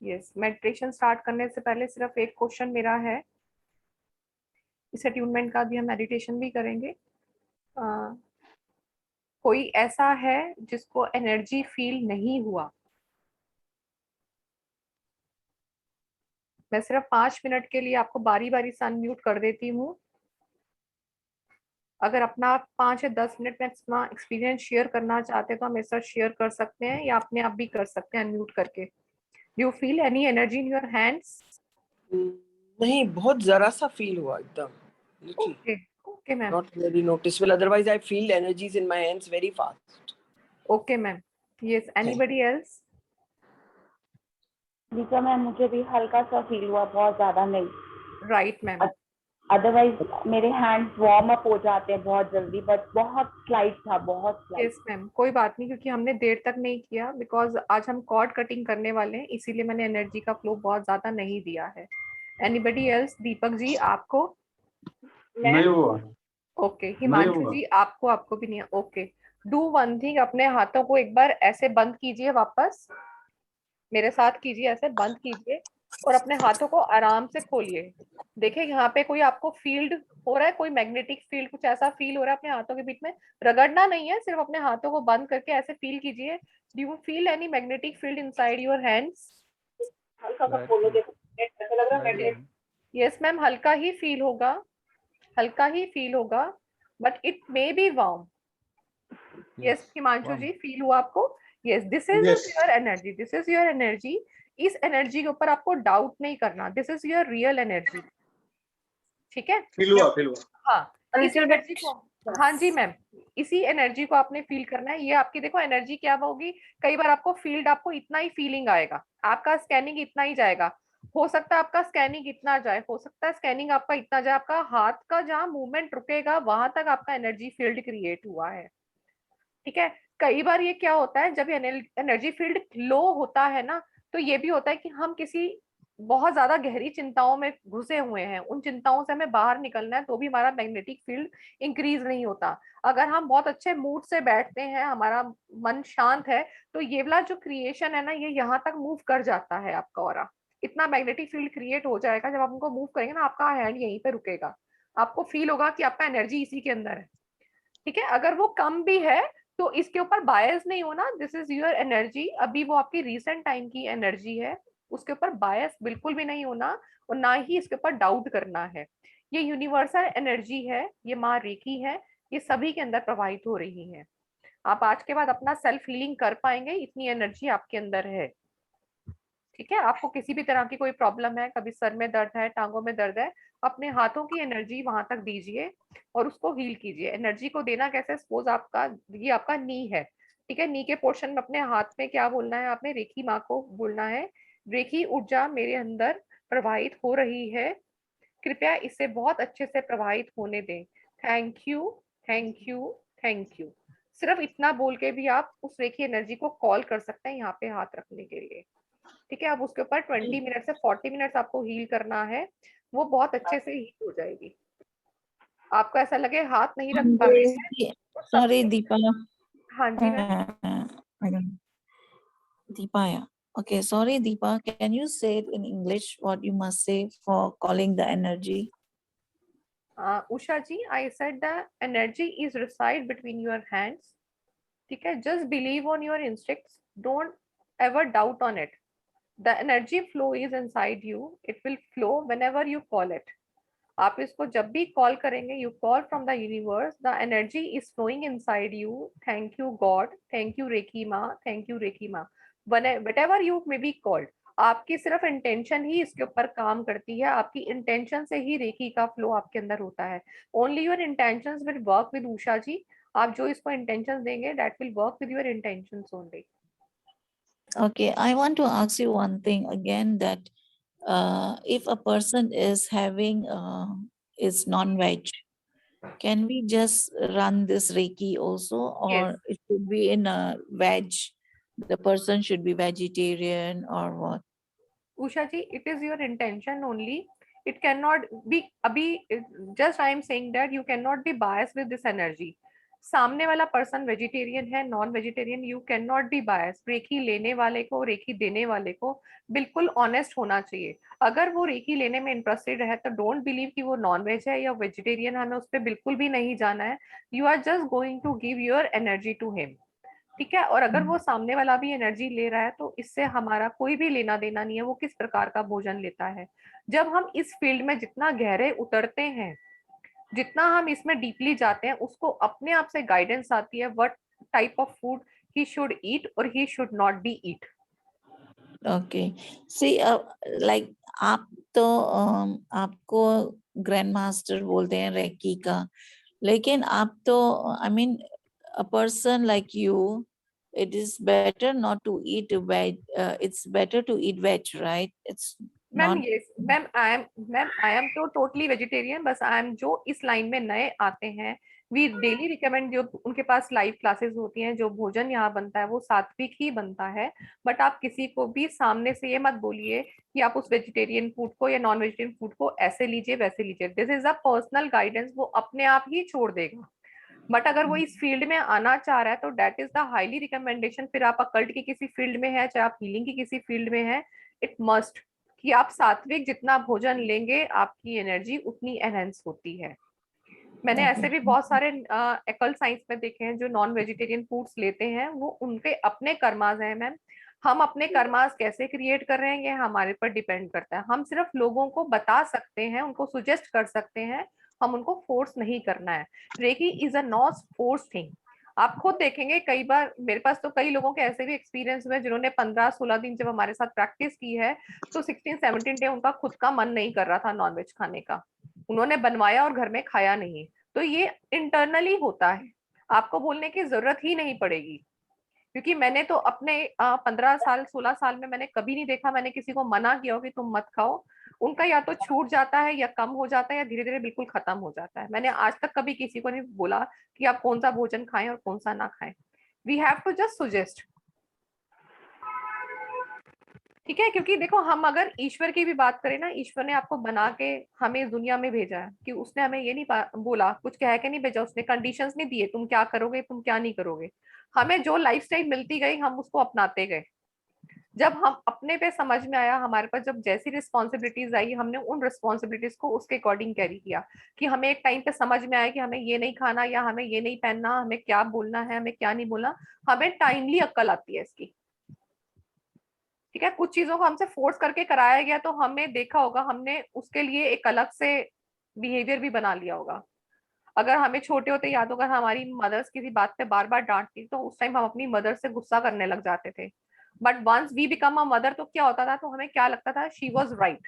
यस, मेडिटेशन स्टार्ट करने से पहले सिर्फ एक क्वेश्चन मेरा है। इस अट्यूनमेंट का भी हम मेडिटेशन भी करेंगे। कोई ऐसा है जिसको एनर्जी फील नहीं हुआ? मैं सिर्फ 5 मिनट के लिए आपको बारी बारी से अनम्यूट कर देती हूँ। अगर अपना 5 या 10 मिनट में अपना एक्सपीरियंस शेयर करना चाहते हैं तो हम मेरे साथ शेयर कर सकते हैं या अपने आप भी कर सकते हैं अनम्यूट करके। You feel any energy in your hands? नहीं, बहुत जरा सा फील हुआ एकदम, little, okay okay ma'am, not very noticeable. Otherwise, I feel energies in my hands very fast. Okay ma'am. Yes, anybody else? Deepa ma'am, मुझे भी हल्का सा फील हुआ, बहुत ज्यादा नहीं। Right ma'am. अदरवाइज मेरे हैंड्स वार्म अप हो जाते हैं बहुत जल्दी, बट बहुत स्लाइट था, बहुत स्लाइट। यस मैम, कोई बात नहीं, क्योंकि हमने देर तक नहीं किया बिकॉज आज हम कॉर्ड कटिंग करने वाले हैं, इसीलिए मैंने एनर्जी का फ्लो बहुत ज्यादा नहीं दिया है। Anybody else? दीपक जी आपको? नहीं हुआ। ओके, हिमांशु हुआ। जी आपको? आपको भी नहीं है। ओके, डू वन थिंग, अपने हाथों को एक बार ऐसे बंद कीजिए, वापस मेरे साथ कीजिए, ऐसे बंद कीजिए और अपने हाथों को आराम से खोलिए। देखिए यहाँ पे कोई आपको फील्ड हो रहा है, कोई मैग्नेटिक फील्ड, कुछ ऐसा फील हो रहा है अपने हाथों के बीच में। रगड़ना नहीं है, सिर्फ अपने हाथों को बंद करके ऐसे फील कीजिए। Do you feel any magnetic field inside your hands? हल्का सा खोलो, देखो ऐसा लग रहा है मैग्नेट। यस मैम, हल्का ही फील होगा, हल्का ही फील होगा, but it may be warm. Yes Himanshu ji, feel हुआ आपको? Yes, this is Yes. Your energy, this is your energy. इस एनर्जी के ऊपर आपको डाउट नहीं करना, this is your real energy. ठीक है? फील हुआ। हाँ, इस Little bit. एनर्जी को, हाँ जी मैम, इसी एनर्जी को आपने फील करना है। ये आपकी देखो एनर्जी क्या होगी, कई बार आपको फील्ड, आपको इतना ही फीलिंग आएगा, आपका स्कैनिंग इतना ही जाएगा। हो सकता है आपका स्कैनिंग इतना जाए, हो सकता है स्कैनिंग आपका इतना जाए, आपका हाथ का जहाँ मूवमेंट रुकेगा वहां तक आपका एनर्जी फील्ड क्रिएट हुआ है। ठीक है? कई बार ये क्या होता है, जब एनर्जी फील्ड लो होता है ना, तो ये भी होता है कि हम किसी बहुत ज्यादा गहरी चिंताओं में घुसे हुए हैं, उन चिंताओं से हमें बाहर निकलना है, तो भी हमारा मैग्नेटिक फील्ड इंक्रीज नहीं होता। अगर हम बहुत अच्छे मूड से बैठते हैं, हमारा मन शांत है, तो ये वाला जो क्रिएशन है ना, ये यहाँ तक मूव कर जाता है आपका ऑरा। इतना मैग्नेटिक फील्ड क्रिएट हो जाएगा, जब आप उनको मूव करेंगे ना, आपका हैंड यहीं पे रुकेगा, आपको फील होगा कि आपका एनर्जी इसी के अंदर है। ठीक है? अगर वो कम भी है तो इसके ऊपर बायस नहीं होना, दिस इज योर एनर्जी, अभी वो आपकी रीसेंट टाइम की एनर्जी है, उसके ऊपर बायस बिल्कुल भी नहीं होना और ना ही इसके ऊपर डाउट करना है। ये यूनिवर्सल एनर्जी है, ये माँ रेखी है, ये सभी के अंदर प्रवाहित हो रही है। आप आज के बाद अपना सेल्फ हीलिंग कर पाएंगे, इतनी एनर्जी आपके अंदर है। ठीक है? आपको किसी भी तरह की कोई प्रॉब्लम है, कभी सर में दर्द है, टांगों में दर्द है, अपने हाथों की एनर्जी वहां तक दीजिए और उसको हील कीजिए। एनर्जी को देना कैसे? सपोज आपका ये आपका नी है, ठीक है? नी के पोर्शन में अपने हाथ में क्या बोलना है आपने? रेखी माँ को बोलना है, रेखी ऊर्जा मेरे अंदर प्रवाहित हो रही है, कृपया इसे बहुत अच्छे से प्रवाहित होने दें। Thank you, thank you, thank you. सिर्फ इतना बोल के भी आप उस रेखी एनर्जी को कॉल कर सकते हैं यहाँ पे हाथ रखने के लिए। ठीक है? अब उसके ऊपर 20 मिनट से 40 मिनट्स आपको हील करना है, वो बहुत अच्छे से हील हो जाएगी। आपको ऐसा लगे हाथ नहीं रख पा रहे हैं तो Sorry, सबसे- Deepa. हाँ जी ma'am. I don't. Deepa, yeah. Okay, sorry, Deepa. Can you say it in English what you must say for calling the energy? Usha ji, I said the energy is reside between your hands. ठीक है? Just believe on your instincts, don't ever doubt on it. The energy flow is inside you, it will flow whenever you call it. आप इसको जब भी call करेंगे, you call from the universe, the energy is flowing inside you. Thank you God, thank you reiki माँ, thank you reiki माँ, whatever you may be called. आपकी सिर्फ intention ही इसके ऊपर काम करती है, आपकी इंटेंशन से ही रेखी का फ्लो आपके अंदर होता है। Only your intentions will work with Usha ji. आप जो इसको इंटेंशंस देंगे that will work with your intentions only. Okay, I want to ask you one thing again, that if a person is having is non-veg, can we just run this Reiki also, or Yes. it should be in a veg? The person should be vegetarian or what? Usha ji, it is your intention only. It cannot be abhi, just I am saying that you cannot be biased with this energy. सामने वाला person vegetarian है, non vegetarian, you can not be bias. Reiki लेने वाले को, recce देने वाले को बिल्कुल ऑनेस्ट होना चाहिए. अगर वो रेकी लेने में इंटरेस्टेड है तो डोंट बिलीव कि वो नॉन वेज है या वेजिटेरियन, हमें उस पर बिल्कुल भी नहीं जाना है. You are just going to give your energy to him. ठीक है. और अगर वो सामने वाला भी एनर्जी ले रहा है तो इससे हमारा कोई भी लेना देना नहीं है वो किस प्रकार का भोजन लेता है. जब हम इस फील्ड में जितना गहरे उतरते हैं, जितना हम इसमें डीपली जाते हैं, उसको अपने आप से गाइडेंस आती है what type of food he should eat और he should not be eat. Okay. See, like आप तो आपको ग्रैंड मास्टर बोलते हैं रेकी का, लेकिन आप तो I mean a person like you, it is better not to eat veg. It's better to eat veg, right? It's ma'am not. Yes ma'am, I am तो टोटली वेजिटेरियन. बस I am जो इस line में नए आते हैं, we daily recommend, जो उनके पास लाइव क्लासेस होती हैं, जो भोजन यहाँ बनता है वो सात्विक ही बनता है. बट आप किसी को भी सामने से ये मत बोलिए कि आप उस वेजिटेरियन फूड को या नॉन वेजिटेरियन फूड को ऐसे लीजिए वैसे लीजिए. This is a personal guidance, वो अपने आप ही छोड़ देगा. बट अगर वो इस फील्ड में आना चाह रहा है तो that is the highly recommendation. फिर आप अकल्ट की किसी फील्ड में है, चाहे आप हीलिंग की किसी फील्ड में है, इट मस्ट कि आप सात्विक जितना भोजन लेंगे आपकी एनर्जी उतनी एनहेंस होती है. मैंने ऐसे भी बहुत सारे अकल्ट साइंस में देखे हैं जो नॉन वेजिटेरियन फूड्स लेते हैं, वो उनके अपने कर्मास हैं मैम. हम अपने कर्मास कैसे क्रिएट कर रहे हैं ये हमारे पर डिपेंड करता है. हम सिर्फ लोगों को बता सकते हैं, उनको सुजेस्ट कर सकते हैं, हम उनको फोर्स नहीं करना है. Reiki is a not force thing. आप खुद देखेंगे, कई बार मेरे पास तो कई लोगों के ऐसे भी एक्सपीरियंस हुए जिन्होंने 15-16 दिन जब हमारे साथ प्रैक्टिस की है तो 16-17 डे उनका खुद का मन नहीं कर रहा था नॉनवेज खाने का. उन्होंने बनवाया और घर में खाया नहीं. तो ये इंटरनली होता है, आपको बोलने की जरूरत ही नहीं पड़ेगी. क्योंकि मैंने तो अपने 15 साल 16 साल में मैंने कभी नहीं देखा मैंने किसी को मना किया हो कि तुम मत खाओ. उनका या तो छूट जाता है या कम हो जाता है या धीरे धीरे बिल्कुल खत्म हो जाता है. मैंने आज तक कभी किसी को नहीं बोला कि आप कौन सा भोजन खाएं और कौन सा ना खाएं. We have to just suggest. ठीक है. क्योंकि देखो, हम अगर ईश्वर की भी बात करें ना, ईश्वर ने आपको बना के हमें इस दुनिया में भेजा है कि उसने हमें ये नहीं बोला, कुछ कह के नहीं भेजा, उसने कंडीशंस नहीं दिए तुम क्या करोगे तुम क्या नहीं करोगे. हमें जो लाइफस्टाइल मिलती गई हम उसको अपनाते गए. जब हम अपने पे समझ में आया, हमारे पास जब जैसी रिस्पॉन्सिबिलिटीज आई, हमने उन रिस्पॉन्सिबिलिटीज को उसके अकॉर्डिंग कैरी किया. कि हमें एक टाइम पे समझ में आया कि हमें ये नहीं खाना या हमें ये नहीं पहनना, हमें क्या बोलना है हमें क्या नहीं बोलना. हमें टाइमली अक्ल आती है इसकी. ठीक है. कुछ चीजों को हमसे फोर्स करके कराया गया तो हमें देखा होगा हमने उसके लिए एक अलग से बिहेवियर भी बना लिया होगा. अगर हमें छोटे होते याद होगा, हमारी मदर्स किसी बात पे बार बार डांटती तो उस टाइम हम अपनी मदर से गुस्सा करने लग जाते थे. But once we become a mother तो क्या होता था, तो हमें क्या लगता था, शी वॉज राइट.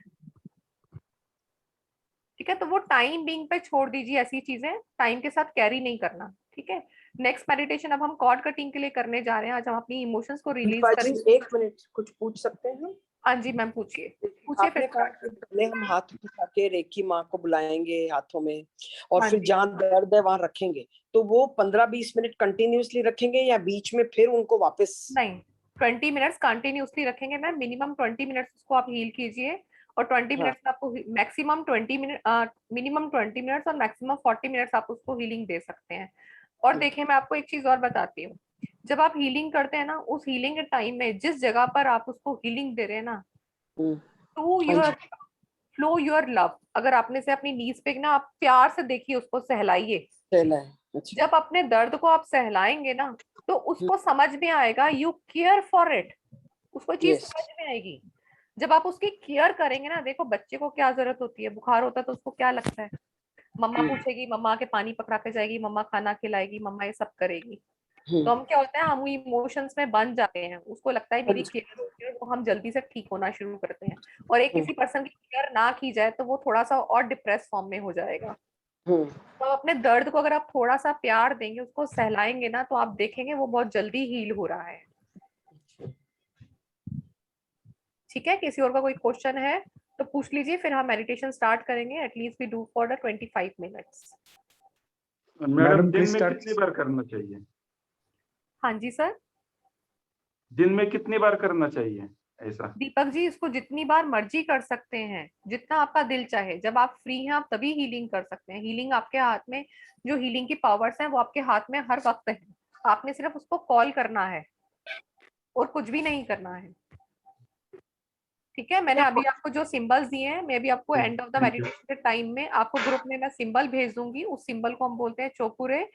ठीक है. तो वो टाइम बीइंग पे छोड़ दीजिए ऐसी चीजें, टाइम के साथ कैरी नहीं करना. ठीक है. नेक्स्ट मेडिटेशन अब हम कॉर्ड कटिंग के लिए करने जा रहे हैं. आज हम अपनी इमोशंस को रिलीज दीपा करें. जी, 1 मिनट कुछ पूछ सकते हैं हम? हाँ जी मैम, पूछिए पूछिए. आपने फिर कहा कि पहले हम हाथ उठा के रेकी माँ को बुलाएंगे हाथों में और हाँ फिर जी. जहाँ दर्द है वहां रखेंगे, तो वो 15-20 मिनट कंटिन्यूअसली रखेंगे या बीच में फिर उनको वापस? नहीं, 20 मिनट्स कंटिन्यूसली रखेंगे मैम. मिनिमम 20 मिनट्स उसको आप हील कीजिए और 20 हाँ. मिनट्स आपको मैक्सिमम 20 मिनट, मिनिमम 20 मिनट्स और मैक्सिमम 40 मिनट्स आप उसको हीलिंग दे सकते हैं. और देखिए मैं आपको एक चीज और बताती हूँ. जब आप हीलिंग करते हैं ना, उस हीलिंग के टाइम में जिस जगह पर आप उसको हीलिंग दे रहे हैं ना, to your flow your love. अगर आपने से अपनी नीज पे ना, आप प्यार से देखिए उसको, सहलाइए. अच्छा. जब अपने दर्द को आप सहलाएंगे ना तो उसको समझ में आएगा, यू केयर फॉर इट. उसको चीज समझ में आएगी. जब आप उसकी केयर करेंगे ना, देखो बच्चे को क्या जरूरत होती है, बुखार होता है तो उसको क्या लगता है, मम्मा पूछेगी, मम्मा के पानी पकड़ा के जाएगी, मम्मा खाना खिलाएगी, मम्मा ये सब करेगी. तो हम क्या होता है, हम इमोशंस में बन जाते हैं. उसको लगता है मेरी केयर होती है, तो हम जल्दी से ठीक होना शुरू करते हैं. और एक किसी पर्सन की केयर ना की जाए तो वो थोड़ा सा और डिप्रेस फॉर्म में हो जाएगा. तो अपने दर्द को अगर आप थोड़ा सा प्यार देंगे, उसको सहलाएंगे ना, तो आप देखेंगे वो बहुत जल्दी हील हो रहा है। ठीक है, किसी और का कोई क्वेश्चन है तो पूछ लीजिए, फिर हम मेडिटेशन स्टार्ट करेंगे। At least we do for the 25 minutes. Madam दिन प्लीज में स्टार्ट। कितनी बार करना चाहिए? हाँ जी सर। दिन में कितनी बार करना चाहिए ऐसा? दीपक जी, इसको जितनी बार मर्जी कर सकते हैं, जितना आपका दिल चाहे। जब आप फ्री हैं आप तभी हीलिंग कर सकते हैं। हीलिंग आपके हाथ में, जो हीलिंग की पावर्स हैं वो आपके हाथ में हर वक्त है। आपने सिर्फ उसको कॉल करना है और कुछ भी नहीं करना है। ठीक है, मैंने अभी आपको जो सिंबल्स दिए हैं, मैं भी आपको एंड ऑफ द मेडिटेशन के टाइम में आपको ग्रुप में मैं सिंबल भेज दूंगी। उस सिंबल को हम बोलते हैं चोकुरे।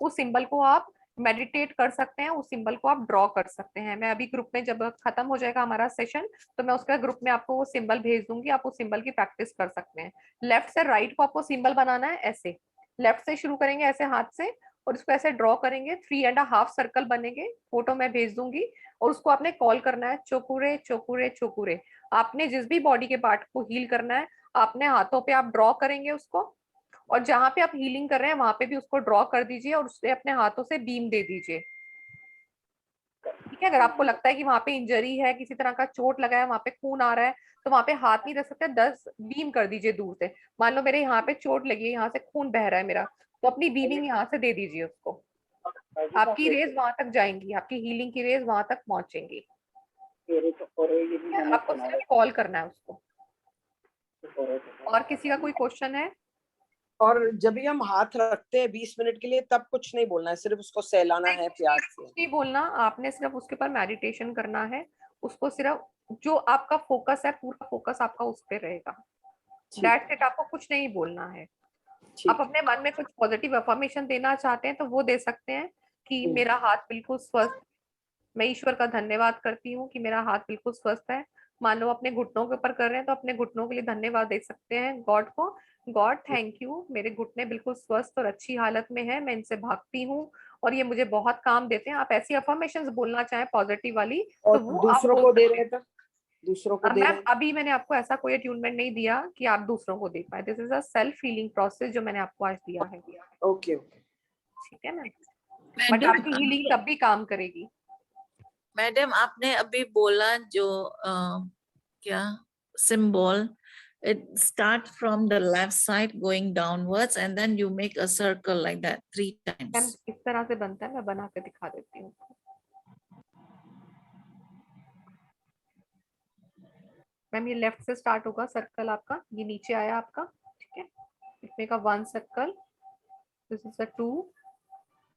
उस सिंबल को आप मेडिटेट कर सकते हैं, उस सिंबल को आप ड्रॉ कर सकते हैं। मैं अभी ग्रुप में, जब खत्म हो जाएगा हमारा सेशन, तो मैं उसका ग्रुप में आपको वो सिंबल भेज दूंगी। आप उस सिंबल की प्रैक्टिस कर सकते हैं। लेफ्ट से राइट को आपको सिंबल बनाना है ऐसे। लेफ्ट से शुरू करेंगे ऐसे हाथ से, और इसको ऐसे ड्रॉ करेंगे। 3.5 सर्कल बनेंगे, फोटो मैं भेज दूंगी। और उसको आपने कॉल करना है, चोकुरे चोकुरे चोकुरे। आपने जिस भी बॉडी के पार्ट को हील करना है, अपने हाथों पे आप ड्रॉ करेंगे उसको, और जहां पे आप हीलिंग कर रहे हैं वहां पे भी उसको ड्रॉ कर दीजिए और उससे अपने हाथों से बीम दे दीजिए। ठीक है, अगर आपको लगता है कि वहां पे इंजरी है, किसी तरह का चोट लगा है, वहां पे खून आ रहा है, तो वहां पे हाथ नहीं रख सकते, 10 बीम कर दीजिए दूर से। मान लो मेरे यहाँ पे चोट लगी है, यहाँ से खून बह रहा है मेरा, तो अपनी बीमिंग यहाँ से दे दीजिए उसको। आपकी रेज वहां तक जाएंगी, आपकी हीलिंग की रेज वहां तक पहुंचेंगी। आपको सिर्फ कॉल करना है उसको। और किसी का कोई क्वेश्चन है? और जब भी हम हाथ रखते हैं 20 मिनट के लिए, तब कुछ नहीं बोलना है, सिर्फ उसको सहलाना है प्यार से। कुछ नहीं बोलना, आपने सिर्फ उसके ऊपर मेडिटेशन करना है। उसको सिर्फ, जो आपका फोकस है, पूरा फोकस आपका उस पर रहेगा। दैट्स इट, आपको कुछ नहीं बोलना है। आप अपने मन में कुछ पॉजिटिव अफर्मेशन देना चाहते हैं तो वो दे सकते हैं कि मेरा हाथ बिल्कुल स्वस्थ, मैं ईश्वर का धन्यवाद करती हूँ कि मेरा हाथ बिल्कुल स्वस्थ है। मान लो अपने घुटनों के ऊपर कर रहे हैं तो अपने घुटनों के लिए धन्यवाद दे सकते हैं गॉड को। गॉड थैंक यू, मेरे घुटने बिल्कुल स्वस्थ और अच्छी हालत में है, मैं इनसे भागती हूँ और ये मुझे बहुत काम देते हैं। आप ऐसी अफर्मेशंस बोलना चाहें पॉजिटिव वाली, और तो वो आप दूसरों बोल को दे सकते रहे हैं। थे, दूसरों को दे मैम रहे। अभी मैंने आपको ऐसा कोई अट्यूनमेंट नहीं दिया कि आप दूसरों को दे पाए। This is a self healing process जो मैंने आपको आज दिया है। ओके ओके, ठीक है मैम, बट आपकी हीलिंग तब भी काम करेगी। मैडम आपने अभी बोला जो क्या symbol, it start from the left side going downwards and then you make a circle like that 3 ma'am times. इस तरह से बनता है, मैं बना के दिखा देती हूँ। मैम ये लेफ्ट से स्टार्ट होगा सर्कल आपका, ये नीचे आया आपका। ठीक है, इसमें का 1 circle, this is a 2,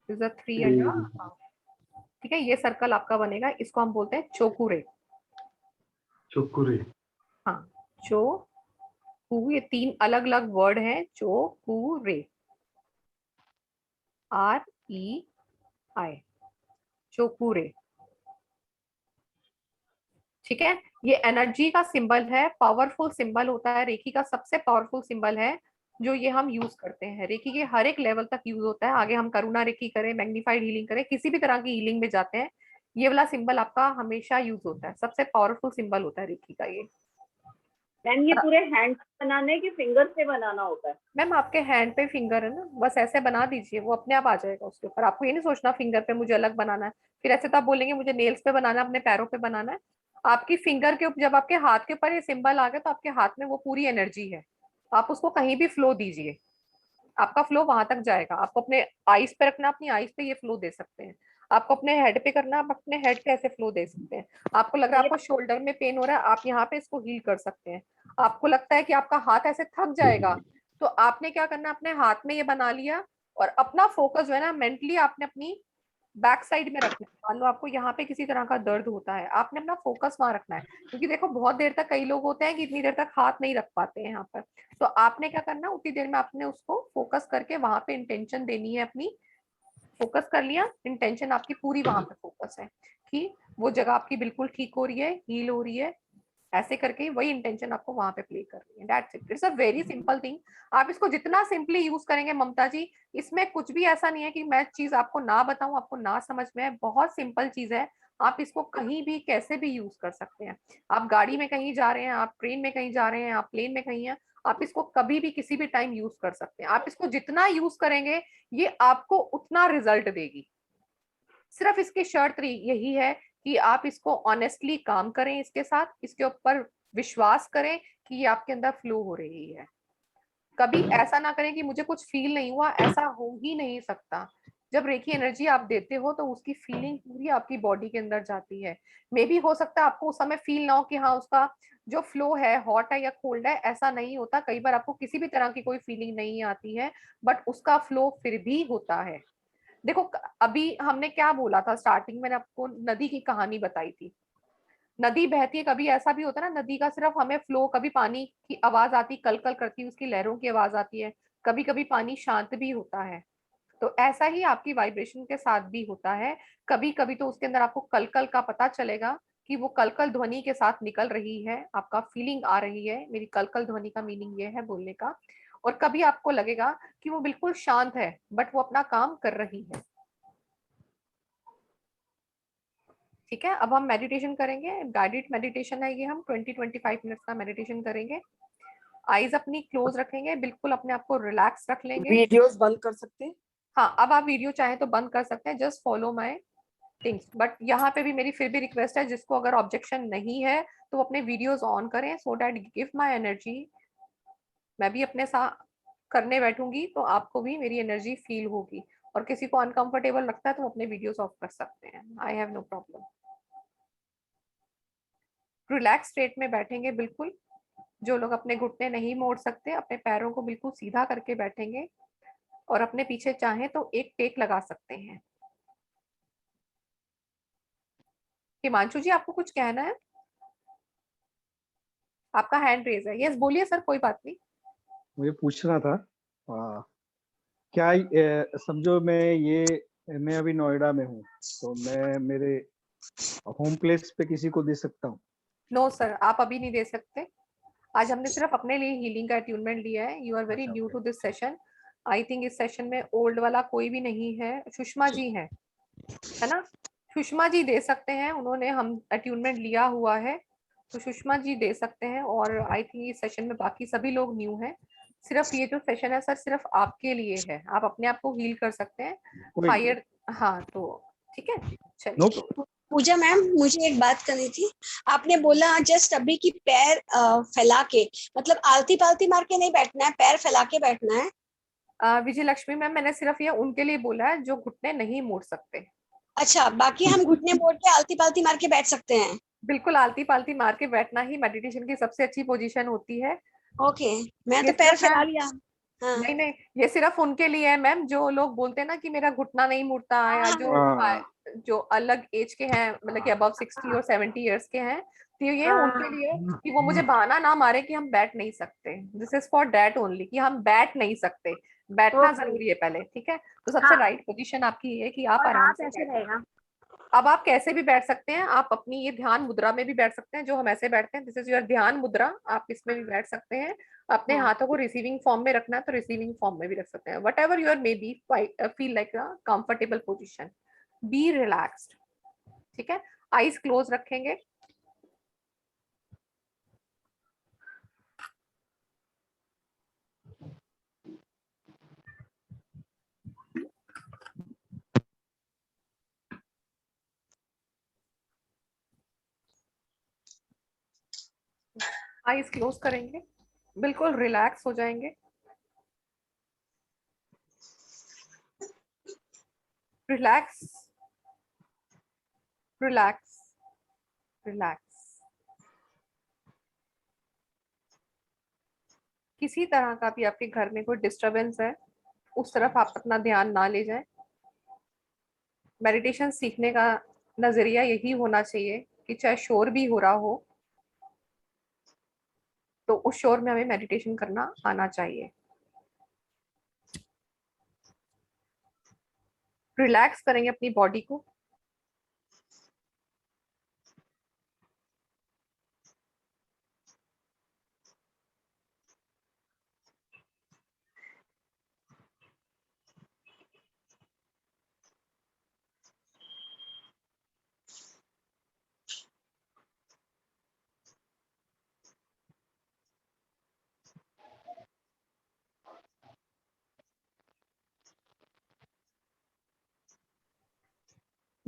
this is a 3 and अ, ठीक है, ये सर्कल आपका बनेगा। इसको हम बोलते हैं चोकुरे। चोकुरे, हाँ, चो ये 3 अलग अलग वर्ड हैं। चोकुरे, REI, चोकुरे। ठीक है, ये एनर्जी का सिंबल है, पावरफुल सिंबल होता है, रेकी का सबसे पावरफुल सिंबल है जो ये हम यूज करते हैं। रेकी के हर एक लेवल तक यूज होता है। आगे हम करुणा रेकी करें, मैग्नीफाइड हीलिंग करें, किसी भी तरह की हीलिंग में जाते हैं, ये वाला सिंबल आपका हमेशा यूज होता है। सबसे पावरफुल सिंबल होता है रेकी का ये। मैम ये पूरे हैंड से बनाना है कि फिंगर से बनाना होता है? मैम आपके हैंड पे फिंगर है ना, बस ऐसे बना दीजिए, वो अपने आप आ जाएगा उसके ऊपर। आपको ये नहीं सोचना फिंगर पे मुझे अलग बनाना है, फिर ऐसे तो आप बोलेंगे मुझे नेल्स पे बनाना है, अपने पैरों पे बनाना है। आपकी फिंगर के ऊपर, जब आपके हाथ के ऊपर ये सिंबल आ गया तो आपके हाथ में वो पूरी एनर्जी है। आप उसको कहीं भी फ्लो दीजिए, आपका फ्लो वहां तक जाएगा। आपको अपने आईज पे रखना, अपनी आईज पे ये फ्लो दे सकते हैं। आपको अपने हेड पे करना, आप अपने हेड पे ऐसे फ्लो दे सकते हैं। आपको लग रहा है आपको शोल्डर में पेन हो रहा है, आप यहाँ पे इसको हील कर सकते हैं। आपको लगता है कि आपका हाथ ऐसे थक जाएगा, तो आपने क्या करना, अपने हाथ में ये बना लिया और अपना फोकस जो है ना, मेंटली आपने अपनी बैक साइड में रखना है। मान लो आपको यहाँ पे किसी तरह का दर्द होता है, आपने अपना फोकस वहां रखना है। क्योंकि देखो बहुत देर तक कई लोग होते हैं कि इतनी देर तक हाथ नहीं रख पाते हैं यहाँ पर, तो आपने क्या करना, उतनी देर में आपने उसको फोकस करके वहां पे इंटेंशन देनी है अपनी। फोकस कर लिया, इंटेंशन आपकी पूरी वहां पे फोकस है कि वो जगह आपकी बिल्कुल ठीक हो रही है, हील हो रही है। ऐसे करके वही इंटेंशन आपको वहां पे प्ले कर रही है। That's it, it's a very simple thing. आप इसको जितना सिंपली यूज करेंगे ममता जी, इसमें कुछ भी ऐसा नहीं है कि मैं चीज आपको ना बताऊं, आपको ना समझ में है। बहुत सिंपल चीज है, आप इसको कहीं भी कैसे भी यूज कर सकते हैं। आप गाड़ी में कहीं जा रहे हैं, आप ट्रेन में कहीं जा रहे हैं, आप प्लेन में कहीं हैं, आप इसको कभी भी किसी भी टाइम यूज कर सकते हैं। आप इसको जितना यूज करेंगे ये आपको उतना रिजल्ट देगी। सिर्फ इसकी शर्त यही है कि आप इसको ऑनेस्टली काम करें, इसके साथ इसके ऊपर विश्वास करें कि ये आपके अंदर फ्लो हो रही है। कभी ऐसा ना करें कि मुझे कुछ फील नहीं हुआ, ऐसा हो ही नहीं सकता। जब रेकी एनर्जी आप देते हो तो उसकी फीलिंग पूरी आपकी बॉडी के अंदर जाती है। मे बी हो सकता है आपको उस समय फील ना हो कि हाँ उसका जो फ्लो है हॉट है या कोल्ड है, ऐसा नहीं होता। कई बार आपको किसी भी तरह की कोई फीलिंग नहीं आती है, बट उसका फ्लो फिर भी होता है। देखो अभी हमने क्या बोला था स्टार्टिंग में, आपको नदी की कहानी बताई थी। नदी बहती है, कभी ऐसा भी होता है ना नदी का सिर्फ हमें फ्लो, कभी पानी की आवाज आती, कल कल करती, उसकी लहरों की आवाज आती है, कभी कभी पानी शांत भी होता है। तो ऐसा ही आपकी वाइब्रेशन के साथ भी होता है। कभी कभी तो उसके अंदर आपको कल कल का पता चलेगा कि वो कल कल ध्वनि के साथ निकल रही है, आपका फीलिंग आ रही है, मेरी कल कल ध्वनि का मीनिंग ये है बोलने का। और कभी आपको लगेगा कि वो बिल्कुल शांत है बट वो अपना काम कर रही है। ठीक है, अब हम मेडिटेशन करेंगे, गाइडेड मेडिटेशन है ये। हम 20-25 मिनट्स का मेडिटेशन करेंगे। आईज अपनी क्लोज रखेंगे, बिल्कुल अपने आप को रिलैक्स रख लेंगे। वीडियोस बंद कर सकते हैं? हाँ, अब आप वीडियो चाहें तो बंद कर सकते हैं, just follow my things. But यहाँ पे भी मेरी फिर भी रिक्वेस्ट है, जिसको अगर ऑब्जेक्शन नहीं है तो वो अपने वीडियोस ऑन करें, so that give my energy. मैं भी अपने साथ करने बैठूंगी तो आपको भी मेरी एनर्जी फील होगी। और किसी को अनकंफर्टेबल लगता है तो वो अपने वीडियोस ऑफ कर सकते हैं, I have no problem. Relax state में बैठेंगे बिल्कुल। जो लोग अपने घुटने नहीं मोड़ सकते अपने पैरों को बिल्कुल सीधा करके बैठेंगे और अपने पीछे चाहें तो एक टेक लगा सकते हैं। हिमांशु जी आपको कुछ कहना है? आपका हैंड रेज है। यस बोलिए सर, कोई बात नहीं। मुझे पूछना था क्या समझो मैं अभी नोएडा में हूँ, तो मैं मेरे होम प्लेस पे किसी को दे सकता हूँ? नो सर, आप अभी नहीं दे सकते। आज हमने सिर्फ अपने लिए हीलिंग का अट्यूनमेंट लिया है। You are very new to this session. I think इस सेशन में ओल्ड वाला कोई भी नहीं है। सुषमा जी है ना? सुषमा जी दे सकते हैं, उन्होंने हम अट्यूनमेंट लिया हुआ है, तो सुषमा जी दे सकते हैं। और आई थिंक इस सेशन में बाकी सभी लोग न्यू हैं। सिर्फ ये जो सेशन है सर सिर्फ आपके लिए है, आप अपने आप को हील कर सकते हैं हायर। हाँ तो ठीक है, चलिए। पूजा मैम, मुझे एक बात करनी थी। आपने बोला जस्ट अभी कि पैर फैला के, मतलब आलती पालती मार के नहीं बैठना है, पैर फैला के बैठना है। विजय लक्ष्मी मैम, मैंने सिर्फ ये उनके लिए बोला है जो घुटने नहीं मोड़ सकते। अच्छा, बाकी हम घुटने मोड़ के आलती पालती मार के बैठ सकते हैं? बिल्कुल, आलती पालती मार के बैठना ही मेडिटेशन की सबसे अच्छी पोजीशन होती है। ओके, मैं तो ये पैर सिर्फ फैला मैम, लिया। हाँ। नहीं नहीं, ये सिर्फ उनके लिए है मैम जो लोग बोलते हैं ना कि मेरा घुटना नहीं मुड़ता, या जो अलग एज के हैं, मतलब कि अबव 60 और 70 इयर्स के हैं, तो ये उनके लिए कि वो मुझे बहाना ना मारे कि हम बैठ नहीं सकते। This is for that only कि हम बैठ नहीं सकते, बैठना जरूरी है पहले। ठीक है, तो सबसे राइट पोजीशन आपकी ये है कि आप आराम से बैठें। अब आप कैसे भी बैठ सकते हैं, आप अपनी ये ध्यान मुद्रा में भी बैठ सकते हैं जो हम ऐसे बैठते हैं, दिस इज योर ध्यान मुद्रा, आप इसमें भी बैठ सकते हैं। अपने हाथों को रिसीविंग फॉर्म में रखना है तो रिसीविंग फॉर्म में भी रख सकते हैं, whatever your may be feel like a comfortable position, be relaxed. ठीक है, आईज क्लोज रखेंगे। आईज क्लोज करेंगे, बिल्कुल रिलैक्स हो जाएंगे। Relax relax relax. किसी तरह का भी आपके घर में कोई डिस्टरबेंस है उस तरफ आप अपना ध्यान ना ले जाएं। मेडिटेशन सीखने का नजरिया यही होना चाहिए कि चाहे शोर भी हो रहा हो तो उस शोर में हमें मेडिटेशन करना आना चाहिए। रिलैक्स करेंगे अपनी बॉडी को।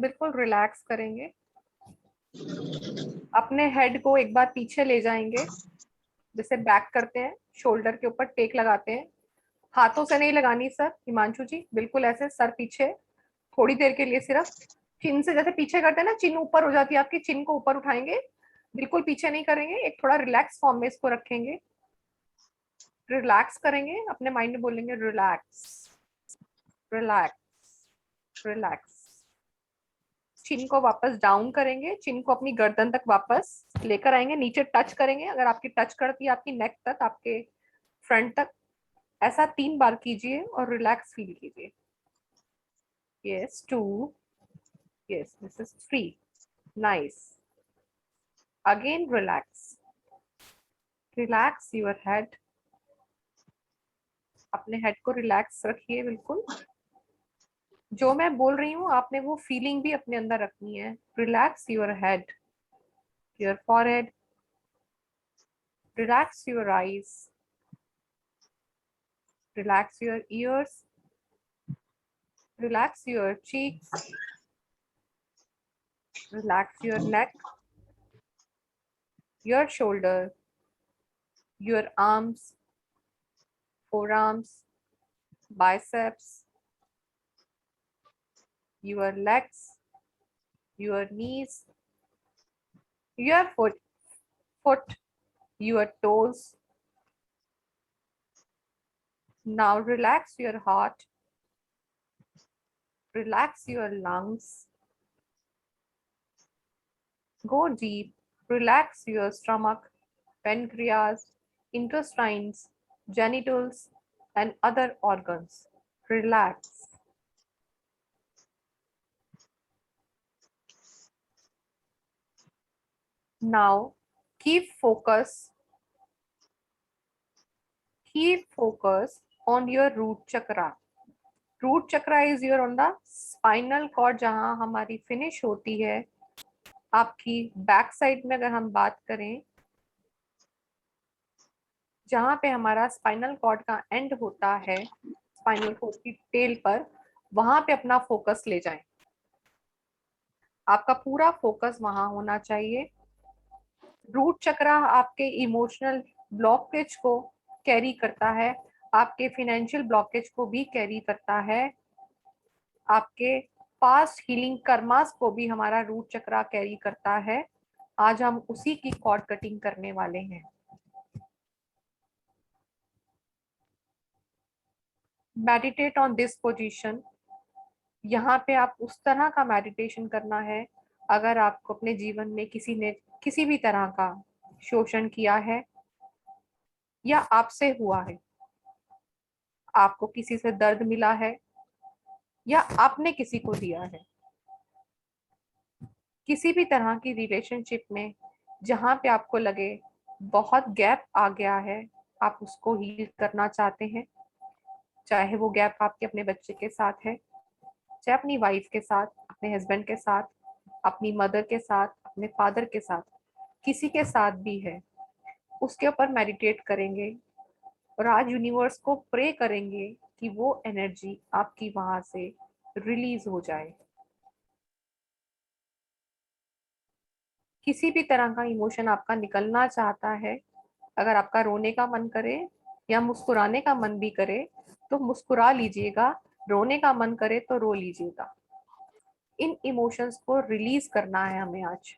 बिल्कुल रिलैक्स करेंगे, अपने हेड को एक बार पीछे ले जाएंगे, जैसे बैक करते हैं, शोल्डर के ऊपर टेक लगाते हैं। हाथों से नहीं लगानी सर, हिमांशु जी, बिल्कुल ऐसे सर पीछे, थोड़ी देर के लिए सिर्फ चिन से जैसे पीछे करते हैं ना, चिन ऊपर हो जाती है आपकी, चिन को ऊपर उठाएंगे, बिल्कुल पीछे नहीं करेंगे, एक थोड़ा रिलैक्स फॉर्म में इसको रखेंगे, रिलैक्स करेंगे, अपने माइंड में बोलेंगे रिलैक्स रिलैक्स रिलैक्स। चिन को वापस डाउन करेंगे, चिन को अपनी गर्दन तक वापस लेकर आएंगे, नीचे टच करेंगे, अगर आपकी टच करती है आपकी नेक तक, आपके फ्रंट तक, ऐसा 3 बार कीजिए और रिलैक्स फील कीजिए। Yes 2, yes this is 3, nice. Again relax, relax your head, अपने हेड को रिलैक्स रखिए बिल्कुल। जो मैं बोल रही हूँ आपने वो फीलिंग भी अपने अंदर रखनी है। Relax your head, your forehead, relax your eyes, relax your ears, relax your cheeks, relax your neck, your shoulder, your arms, forearms, biceps, your legs, your knees, your foot, your toes. Now relax your heart, relax your lungs. Go deep, relax your stomach, pancreas, intestines, genitals, and other organs. Relax. Now keep focus on your root chakra. Root chakra is your on the spinal cord, जहां हमारी finish होती है। आपकी back side में अगर हम बात करें, जहां पे हमारा स्पाइनल कॉर्ड का एंड होता है, स्पाइनल कॉर्ड की टेल पर, वहां पे अपना फोकस ले जाएं। आपका पूरा फोकस वहां होना चाहिए। रूट चक्रा आपके इमोशनल ब्लॉकेज को कैरी करता है, आपके फिनेंशियल ब्लॉकेज को भी कैरी करता है, आपके पास्ट हीलिंग कर्मास को भी हमारा रूट चक्रा कैरी करता है। आज हम उसी की कॉर्ड कटिंग करने वाले हैं। Meditate on this position. यहाँ पे आप उस तरह का मेडिटेशन करना है, अगर आपको अपने जीवन में किसी ने किसी भी तरह का शोषण किया है या आपसे हुआ है, आपको किसी से दर्द मिला है या आपने किसी को दिया है, किसी भी तरह की रिलेशनशिप में जहां पे आपको लगे बहुत गैप आ गया है, आप उसको हील करना चाहते हैं। चाहे वो गैप आपके अपने बच्चे के साथ है, चाहे अपनी वाइफ के साथ, अपने हस्बैंड के साथ, अपनी मदर के साथ, अपने फादर के साथ, किसी के साथ भी है, उसके ऊपर मेडिटेट करेंगे और आज यूनिवर्स को प्रे करेंगे कि वो एनर्जी आपकी वहां से रिलीज हो जाए। किसी भी तरह का इमोशन आपका निकलना चाहता है, अगर आपका रोने का मन करे या मुस्कुराने का मन भी करे तो मुस्कुरा लीजिएगा, रोने का मन करे तो रो लीजिएगा। इन इमोशंस को रिलीज करना है हमें आज।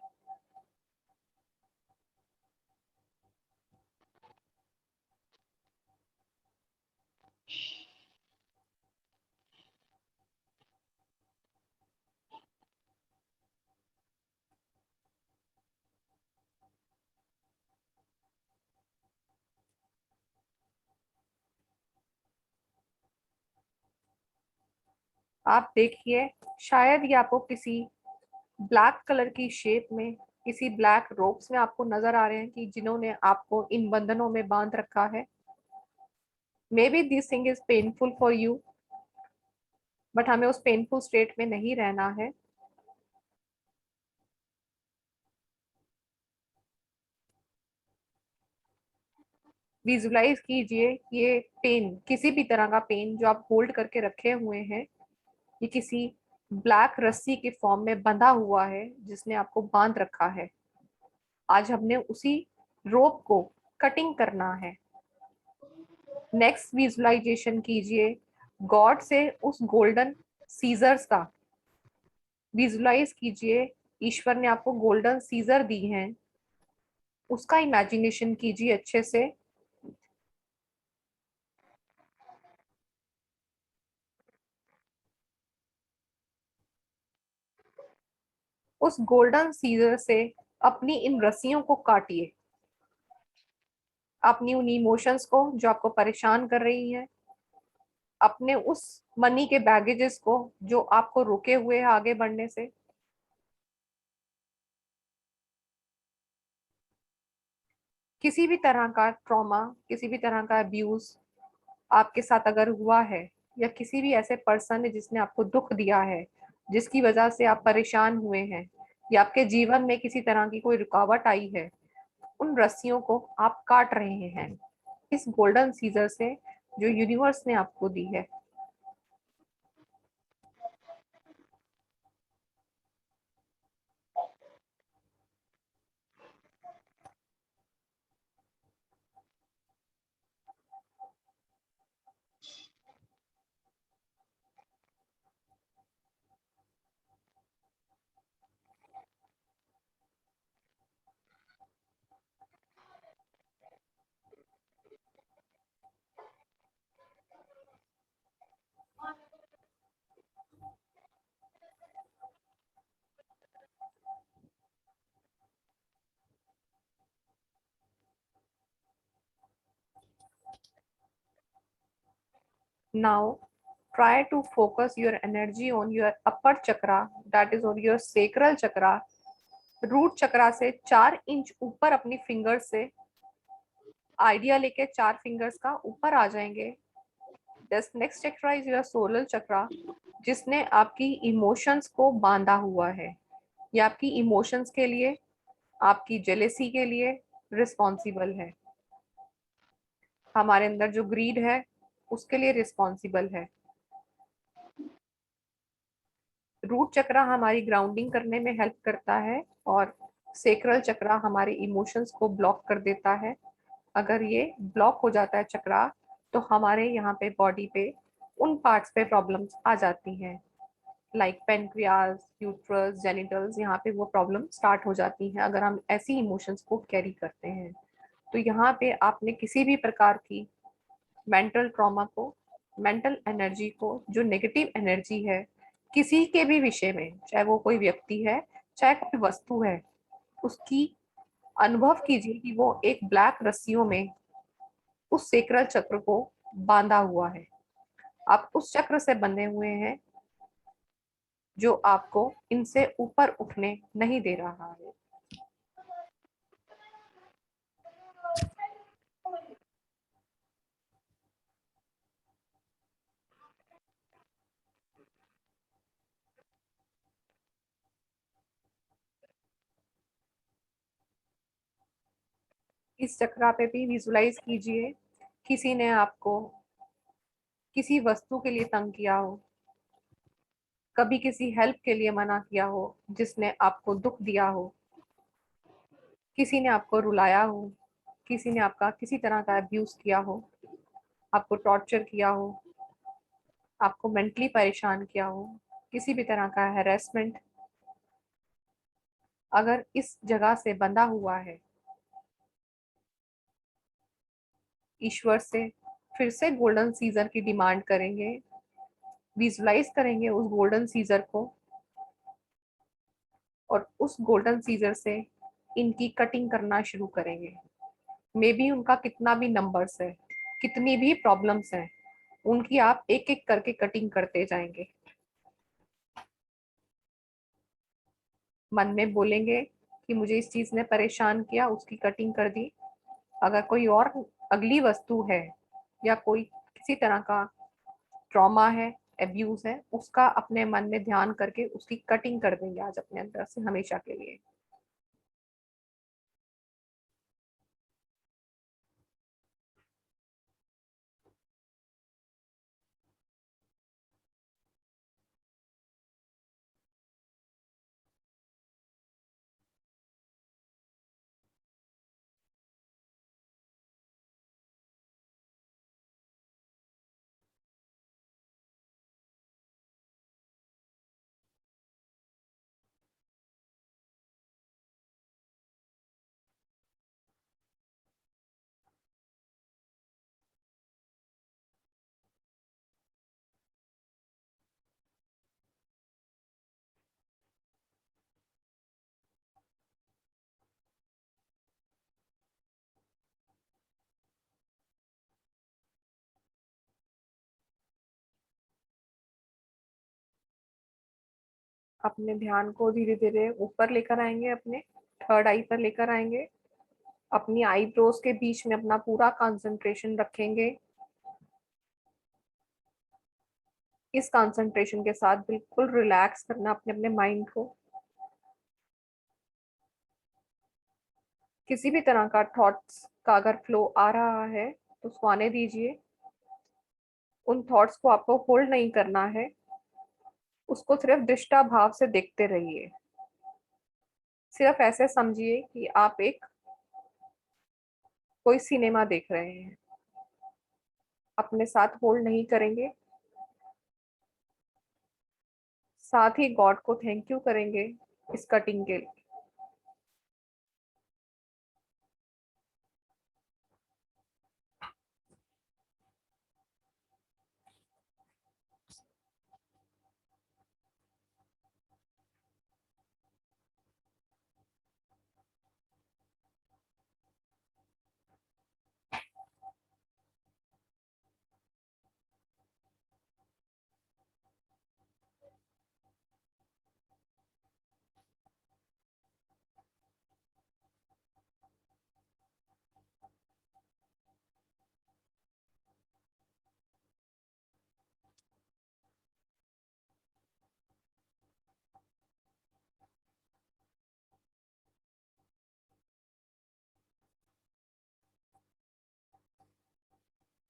आप देखिए, शायद ये आपको किसी ब्लैक कलर की शेप में, किसी ब्लैक रोब्स में आपको नजर आ रहे हैं कि जिन्होंने आपको इन बंधनों में बांध रखा है। May be this thing is painful for you, but हमें उस पेनफुल स्टेट में नहीं रहना है। विजुलाइज कीजिए ये पेन, किसी भी तरह का पेन जो आप होल्ड करके रखे हुए हैं, ये किसी ब्लैक रस्सी के फॉर्म में बंधा हुआ है, जिसने आपको बांध रखा है। आज हमने उसी रोप को कटिंग करना है। नेक्स्ट विजुअलाइजेशन कीजिए गॉड से उस गोल्डन सीजर्स का। विजुअलाइज कीजिए ईश्वर ने आपको गोल्डन सीजर दी हैं, उसका इमेजिनेशन कीजिए अच्छे से। उस गोल्डन सीजर से अपनी इन रस्सियों को काटिए, अपनी उन इमोशंस को जो आपको परेशान कर रही हैं, अपने उस मनी के बैगेजेस को जो आपको रोके हुए हैं आगे बढ़ने से। किसी भी तरह का ट्रॉमा, किसी भी तरह का अब्यूज आपके साथ अगर हुआ है, या किसी भी ऐसे पर्सन ने जिसने आपको दुख दिया है, जिसकी वजह से आप परेशान हुए हैं, या आपके जीवन में किसी तरह की कोई रुकावट आई है, उन रस्सियों को आप काट रहे हैं इस गोल्डन सीजर से जो यूनिवर्स ने आपको दी है। Now, try to focus your energy on your upper chakra, that is on your sacral chakra. Root chakra से 4 इंच ऊपर अपनी फिंगर से आइडिया लेके 4 फिंगर्स का ऊपर आ जाएंगे। This next chakra is your solar chakra, जिसने आपकी इमोशंस को बांधा हुआ है। ये आपकी इमोशंस के लिए, आपकी जेलेसी के लिए रिस्पॉन्सिबल है। हमारे अंदर जो ग्रीड है उसके लिए रिस्पॉन्सिबल है। रूट चक्रा हमारी ग्राउंडिंग करने में हेल्प करता है, और सेक्रल चक्रा हमारे इमोशंस को ब्लॉक कर देता है। अगर ये ब्लॉक हो जाता है चक्रा, तो हमारे यहाँ पे बॉडी पे उन पार्ट्स पे प्रॉब्लम्स आ जाती हैं, लाइक पेनक्रियाज, यूट्रस, जेनिटल्स। यहाँ पे वो प्रॉब्लम स्टार्ट हो जाती हैं अगर हम ऐसी इमोशंस को कैरी करते हैं। तो यहाँ पे आपने किसी भी प्रकार की मेंटल ट्रॉमा को, मेंटल एनर्जी को, जो नेगेटिव एनर्जी है किसी के भी विषय में, चाहे वो कोई व्यक्ति है, चाहे कोई वस्तु है, उसकी अनुभव कीजिए कि वो एक ब्लैक रस्सियों में उस सेक्रल चक्र को बांधा हुआ है। आप उस चक्र से बंधे हुए हैं जो आपको इनसे ऊपर उठने नहीं दे रहा है। इस चक्रा पे भी विजुलाइज कीजिए किसी ने आपको किसी वस्तु के लिए तंग किया हो, कभी किसी हेल्प के लिए मना किया हो जिसने आपको दुख दिया हो, किसी ने आपको रुलाया हो, किसी ने आपका किसी तरह का अब्यूज किया हो, आपको टॉर्चर किया हो, आपको मेंटली परेशान किया हो, किसी भी तरह का हैरेसमेंट अगर इस जगह से बंधा हुआ है, ईश्वर से फिर से गोल्डन सीजर की डिमांड करेंगे, विजुलाइज करेंगे उस गोल्डन सीजर को, और उस गोल्डन सीजर से इनकी कटिंग करना शुरू करेंगे। मे बी उनका कितना भी नंबर्स है, कितनी भी प्रॉब्लम्स हैं, उनकी आप एक एक करके कटिंग करते जाएंगे। मन में बोलेंगे कि मुझे इस चीज ने परेशान किया, उसकी कटिंग कर दी। अगर कोई और अगली वस्तु है या कोई किसी तरह का ट्रॉमा है, एब्यूज है, उसका अपने मन में ध्यान करके उसकी कटिंग कर देंगे आज अपने अंदर से हमेशा के लिए। अपने ध्यान को धीरे धीरे ऊपर लेकर आएंगे, अपने थर्ड आई पर लेकर आएंगे, अपनी आईब्रोज के बीच में अपना पूरा कंसंट्रेशन रखेंगे। इस कंसंट्रेशन के साथ बिल्कुल रिलैक्स करना अपने अपने माइंड को। किसी भी तरह का थॉट्स का अगर फ्लो आ रहा है तो उसको आने दीजिए। उन थॉट्स को आपको होल्ड नहीं करना है, उसको सिर्फ दृष्टा भाव से देखते रहिए। सिर्फ ऐसे समझिए कि आप एक कोई सिनेमा देख रहे हैं, अपने साथ होल्ड नहीं करेंगे। साथ ही गॉड को थैंक यू करेंगे इस कटिंग के लिए।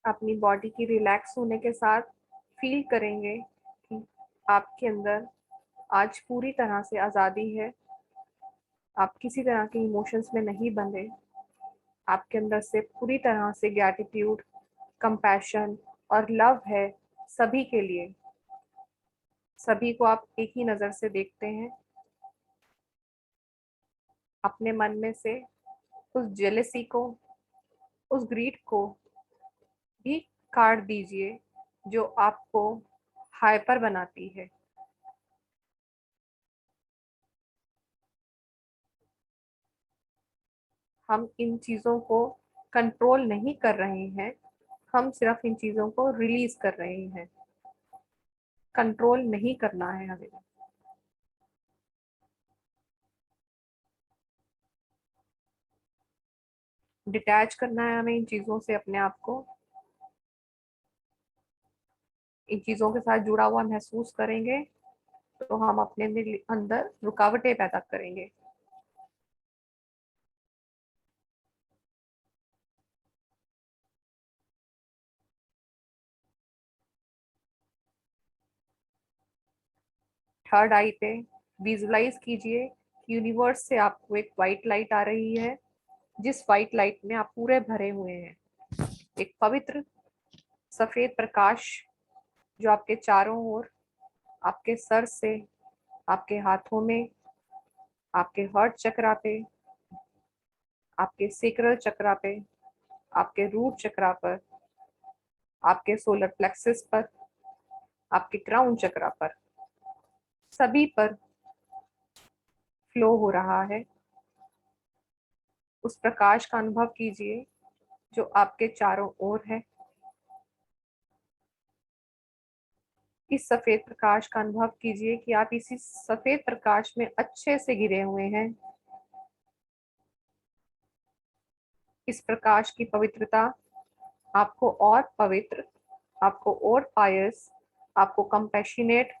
अपनी बॉडी की रिलैक्स होने के साथ फील करेंगे कि आपके अंदर आज पूरी तरह से आज़ादी है। आप किसी तरह के इमोशंस में नहीं बंधे। आपके अंदर से पूरी तरह से ग्रैटिट्यूड, कंपैशन और लव है सभी के लिए। सभी को आप एक ही नज़र से देखते हैं। अपने मन में से उस जेलसी को, उस ग्रीड को भी काट दीजिए जो आपको हाइपर बनाती है। हम इन चीज़ों को कंट्रोल नहीं कर रहे हैं, हम सिर्फ इन चीज़ों को रिलीज कर रहे हैं। कंट्रोल नहीं करना है हमें। डिटैच करना है हमें इन चीज़ों से अपने आप को। इन चीज़ों के साथ जुड़ा हुआ महसूस करेंगे तो हम अपने अंदर रुकावटें पैदा करेंगे। थर्ड आई पे विजुलाइज कीजिए कि यूनिवर्स से आपको एक वाइट लाइट आ रही है, जिस वाइट लाइट में आप पूरे भरे हुए हैं। एक पवित्र सफेद प्रकाश जो आपके चारों ओर, आपके सर से, आपके हाथों में, आपके हार्ट चक्रा पे, आपके सेक्रल चक्रा पे, आपके रूट चक्रा पर, आपके सोलर प्लेक्सस पर, आपके क्राउन चक्रा पर, सभी पर फ्लो हो रहा है। उस प्रकाश का अनुभव कीजिए जो आपके चारों ओर है। इस सफेद प्रकाश का अनुभव कीजिए कि आप इसी सफेद प्रकाश में अच्छे से घिरे हुए हैं। इस प्रकाश की पवित्रता आपको और पवित्र, आपको और पायस, आपको कंपैशनेट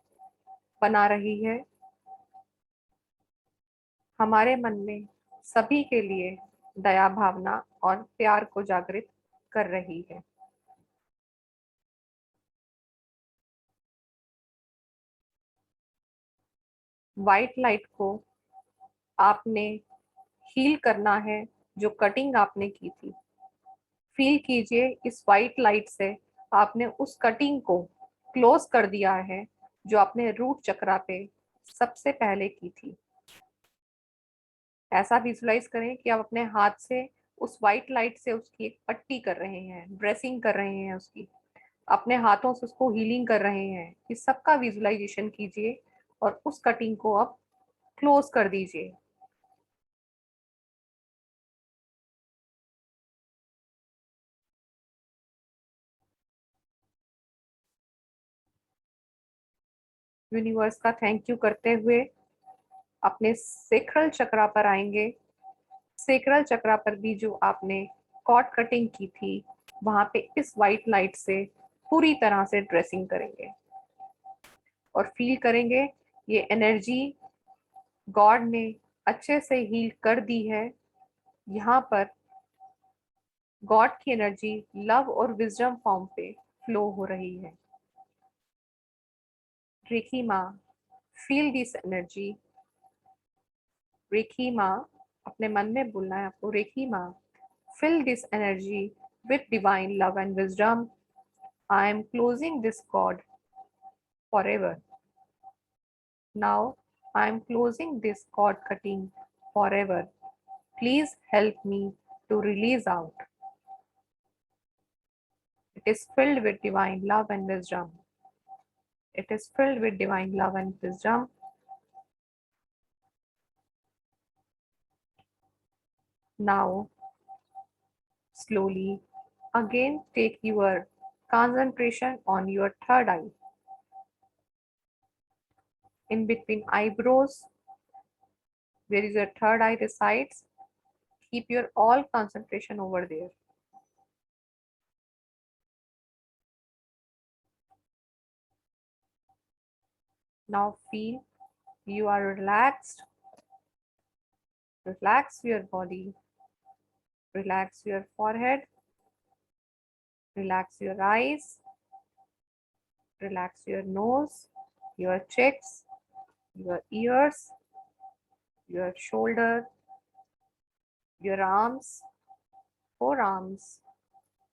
बना रही है। हमारे मन में सभी के लिए दया भावना और प्यार को जागृत कर रही है। वाइट लाइट को आपने हील करना है, जो कटिंग आपने की थी। फील कीजिए इस वाइट लाइट से आपने उस कटिंग को क्लोज कर दिया है जो आपने रूट चक्रा पे सबसे पहले की थी। ऐसा विजुलाइज करें कि आप अपने हाथ से उस वाइट लाइट से उसकी एक पट्टी कर रहे हैं, ड्रेसिंग कर रहे हैं उसकी, अपने हाथों से उसको हीलिंग कर रहे हैं। इस सब का विजुलाइजेशन कीजिए और उस कटिंग को अब क्लोज कर दीजिए। यूनिवर्स का थैंक यू करते हुए अपने सेक्रल चक्रा पर आएंगे। सेक्रल चक्रा पर भी जो आपने कॉर्ड कटिंग की थी वहां पे इस वाइट लाइट से पूरी तरह से ड्रेसिंग करेंगे और फील करेंगे ये एनर्जी गॉड ने अच्छे से हील कर दी है। यहाँ पर गॉड की एनर्जी लव और विजडम फॉर्म पे फ्लो हो रही है। रेखी माँ, फील दिस एनर्जी। रेखी माँ, अपने मन में बोलना है आपको, रेखी माँ, fill this energy with divine love and wisdom. I am closing this cord forever. Now I am closing this cord cutting forever. Please help me to release out. It is filled with divine love and wisdom. It is filled with divine love and wisdom. Now slowly again take your concentration on your third eye. In between eyebrows, where is your third eye resides, keep your all concentration over there. Now feel you are relaxed. Relax your body. Relax your forehead. Relax your eyes. Relax your nose, your cheeks, your ears, your shoulder, your arms, forearms,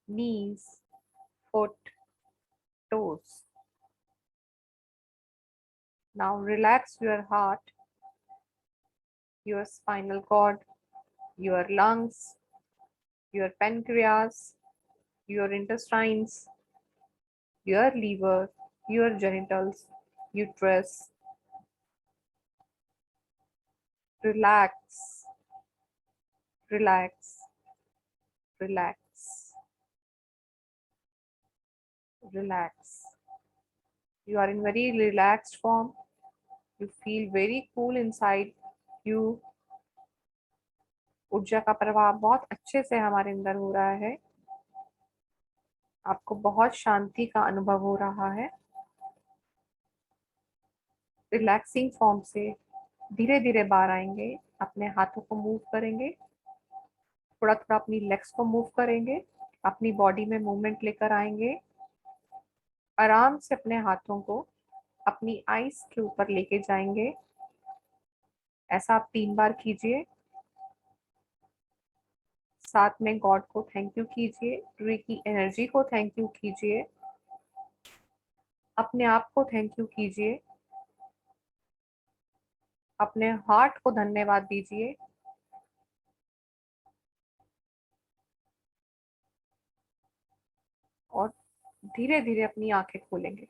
knees, foot, toes. Now relax your heart, your spinal cord, your lungs, your pancreas, your intestines, your liver, your genitals, uterus. Relax, relax, relax, relax. You are in very relaxed form. You feel very cool inside you. ऊर्जा का प्रवाह बहुत अच्छे से हमारे अंदर हो रहा है। आपको बहुत शांति का अनुभव हो रहा है। रिलैक्सिंग फॉर्म से धीरे धीरे बाहर आएंगे। अपने हाथों को मूव करेंगे, थोड़ा थोड़ा अपनी लेग्स को मूव करेंगे, अपनी बॉडी में मूवमेंट लेकर आएंगे। आराम से अपने हाथों को अपनी आईज के ऊपर लेके जाएंगे। ऐसा आप 3 बार कीजिए। साथ में गॉड को थैंक यू कीजिए, ट्री की एनर्जी को थैंक यू कीजिए, अपने आप को थैंक यू कीजिए, अपने हार्ट को धन्यवाद दीजिए। और धीरे धीरे अपनी आंखें खोलेंगे।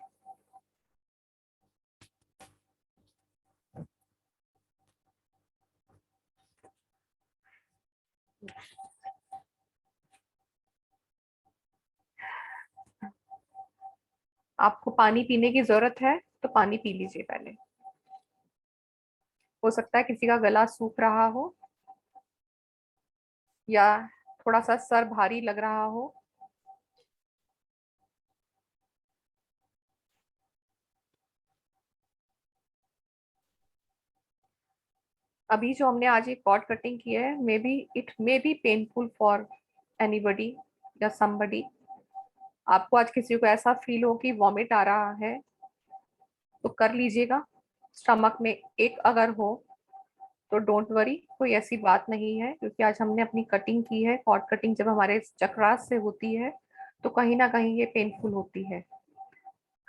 आपको पानी पीने की जरूरत है तो पानी पी लीजिए पहले। हो सकता है किसी का गला सूख रहा हो या थोड़ा सा सर भारी लग रहा हो। अभी जो हमने आज एक कॉर्ड कटिंग की है, it may B painful for anybody या समबडी। आपको आज किसी को ऐसा फील हो कि वॉमिट आ रहा है तो कर लीजिएगा। स्टमक में एक अगर हो तो डोंट वरी, कोई ऐसी बात नहीं है, क्योंकि आज हमने अपनी कटिंग की है। कॉर्ड कटिंग जब हमारे चक्रास से होती है तो कहीं ना कहीं ये पेनफुल होती है।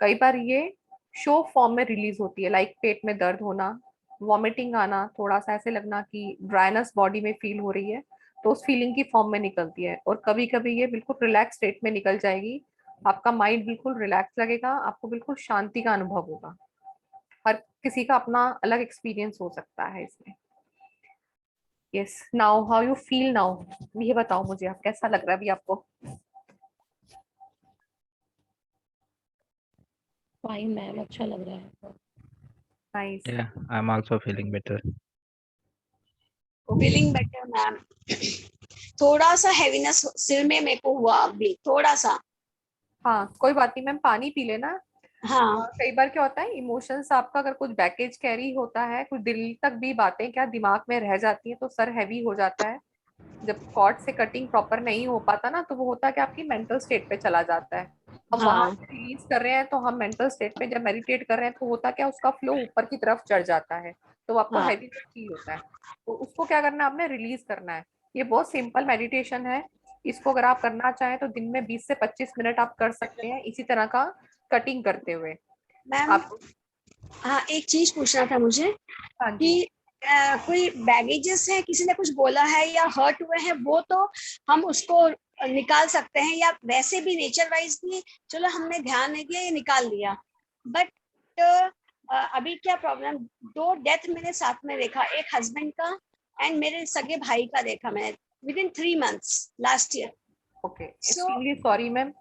कई बार ये शो फॉर्म में रिलीज होती है, लाइक पेट में दर्द होना, वॉमिटिंग आना, थोड़ा सा ऐसे लगना कि ड्राइनेस बॉडी में फील हो रही है, तो उस फीलिंग की फॉर्म में निकलती है। और कभी कभी ये बिल्कुल रिलैक्स स्टेट में निकल जाएगी। आपका माइंड बिल्कुल रिलैक्स लगेगा, आपको बिल्कुल शांति का अनुभव होगा। हर किसी का अपना अलग एक्सपीरियंस हो सकता है इसमें। Yes, now how you feel now, ये बताओ मुझे, आप कैसा लग रहा है अभी आपको? फाइन मैम, अच्छा लग रहा है। Nice. Yeah, I'm also feeling better. Feeling better ma'am. थोड़ा सा हैवीनेस सिर में मेरे को हुआ अभी, थोड़ा सा। हाँ कोई बात नहीं मैम, पानी पी लेना। हाँ कई बार क्या होता है, इमोशंस आपका अगर कुछ बैकेज कैरी होता है, कुछ दिल तक भी बातें क्या दिमाग में रह जाती हैं, तो सर हैवी हो जाता है। जब कॉर्ड से कटिंग प्रॉपर नहीं हो पाता ना, तो वो होता है कि आपकी मेंटल स्टेट पे चला जाता है। हम वहां हाँ से रिलीज कर रहे हैं, तो हम मेंटल स्टेट पे जब मेडिटेट कर रहे हैं तो होता क्या, उसका फ्लो ऊपर की तरफ चढ़ जाता है, तो आपको हाँ हैवी फील होता है। तो उसको क्या करना है, आपने रिलीज करना है। ये बहुत सिंपल मेडिटेशन है। इसको अगर आप करना चाहें तो दिन में 20 से 25 मिनट आप कर सकते हैं, इसी तरह का कटिंग करते हुए। मैम। आप हाँ एक चीज पूछना था मुझे हाँ जी। कि कोई बैगेजेस है, किसी ने कुछ बोला है या हर्ट हुए हैं, वो तो हम उसको निकाल सकते हैं, या वैसे भी नेचर वाइज भी चलो हमने ध्यान नहीं दिया, ये निकाल लिया। बट अभी क्या प्रॉब्लम, 2 डेथ मैंने साथ में देखा, एक हस्बैंड का एंड मेरे सगे भाई का देखा मैंने with in 3 months last year. Okay, extremely sorry ma'am.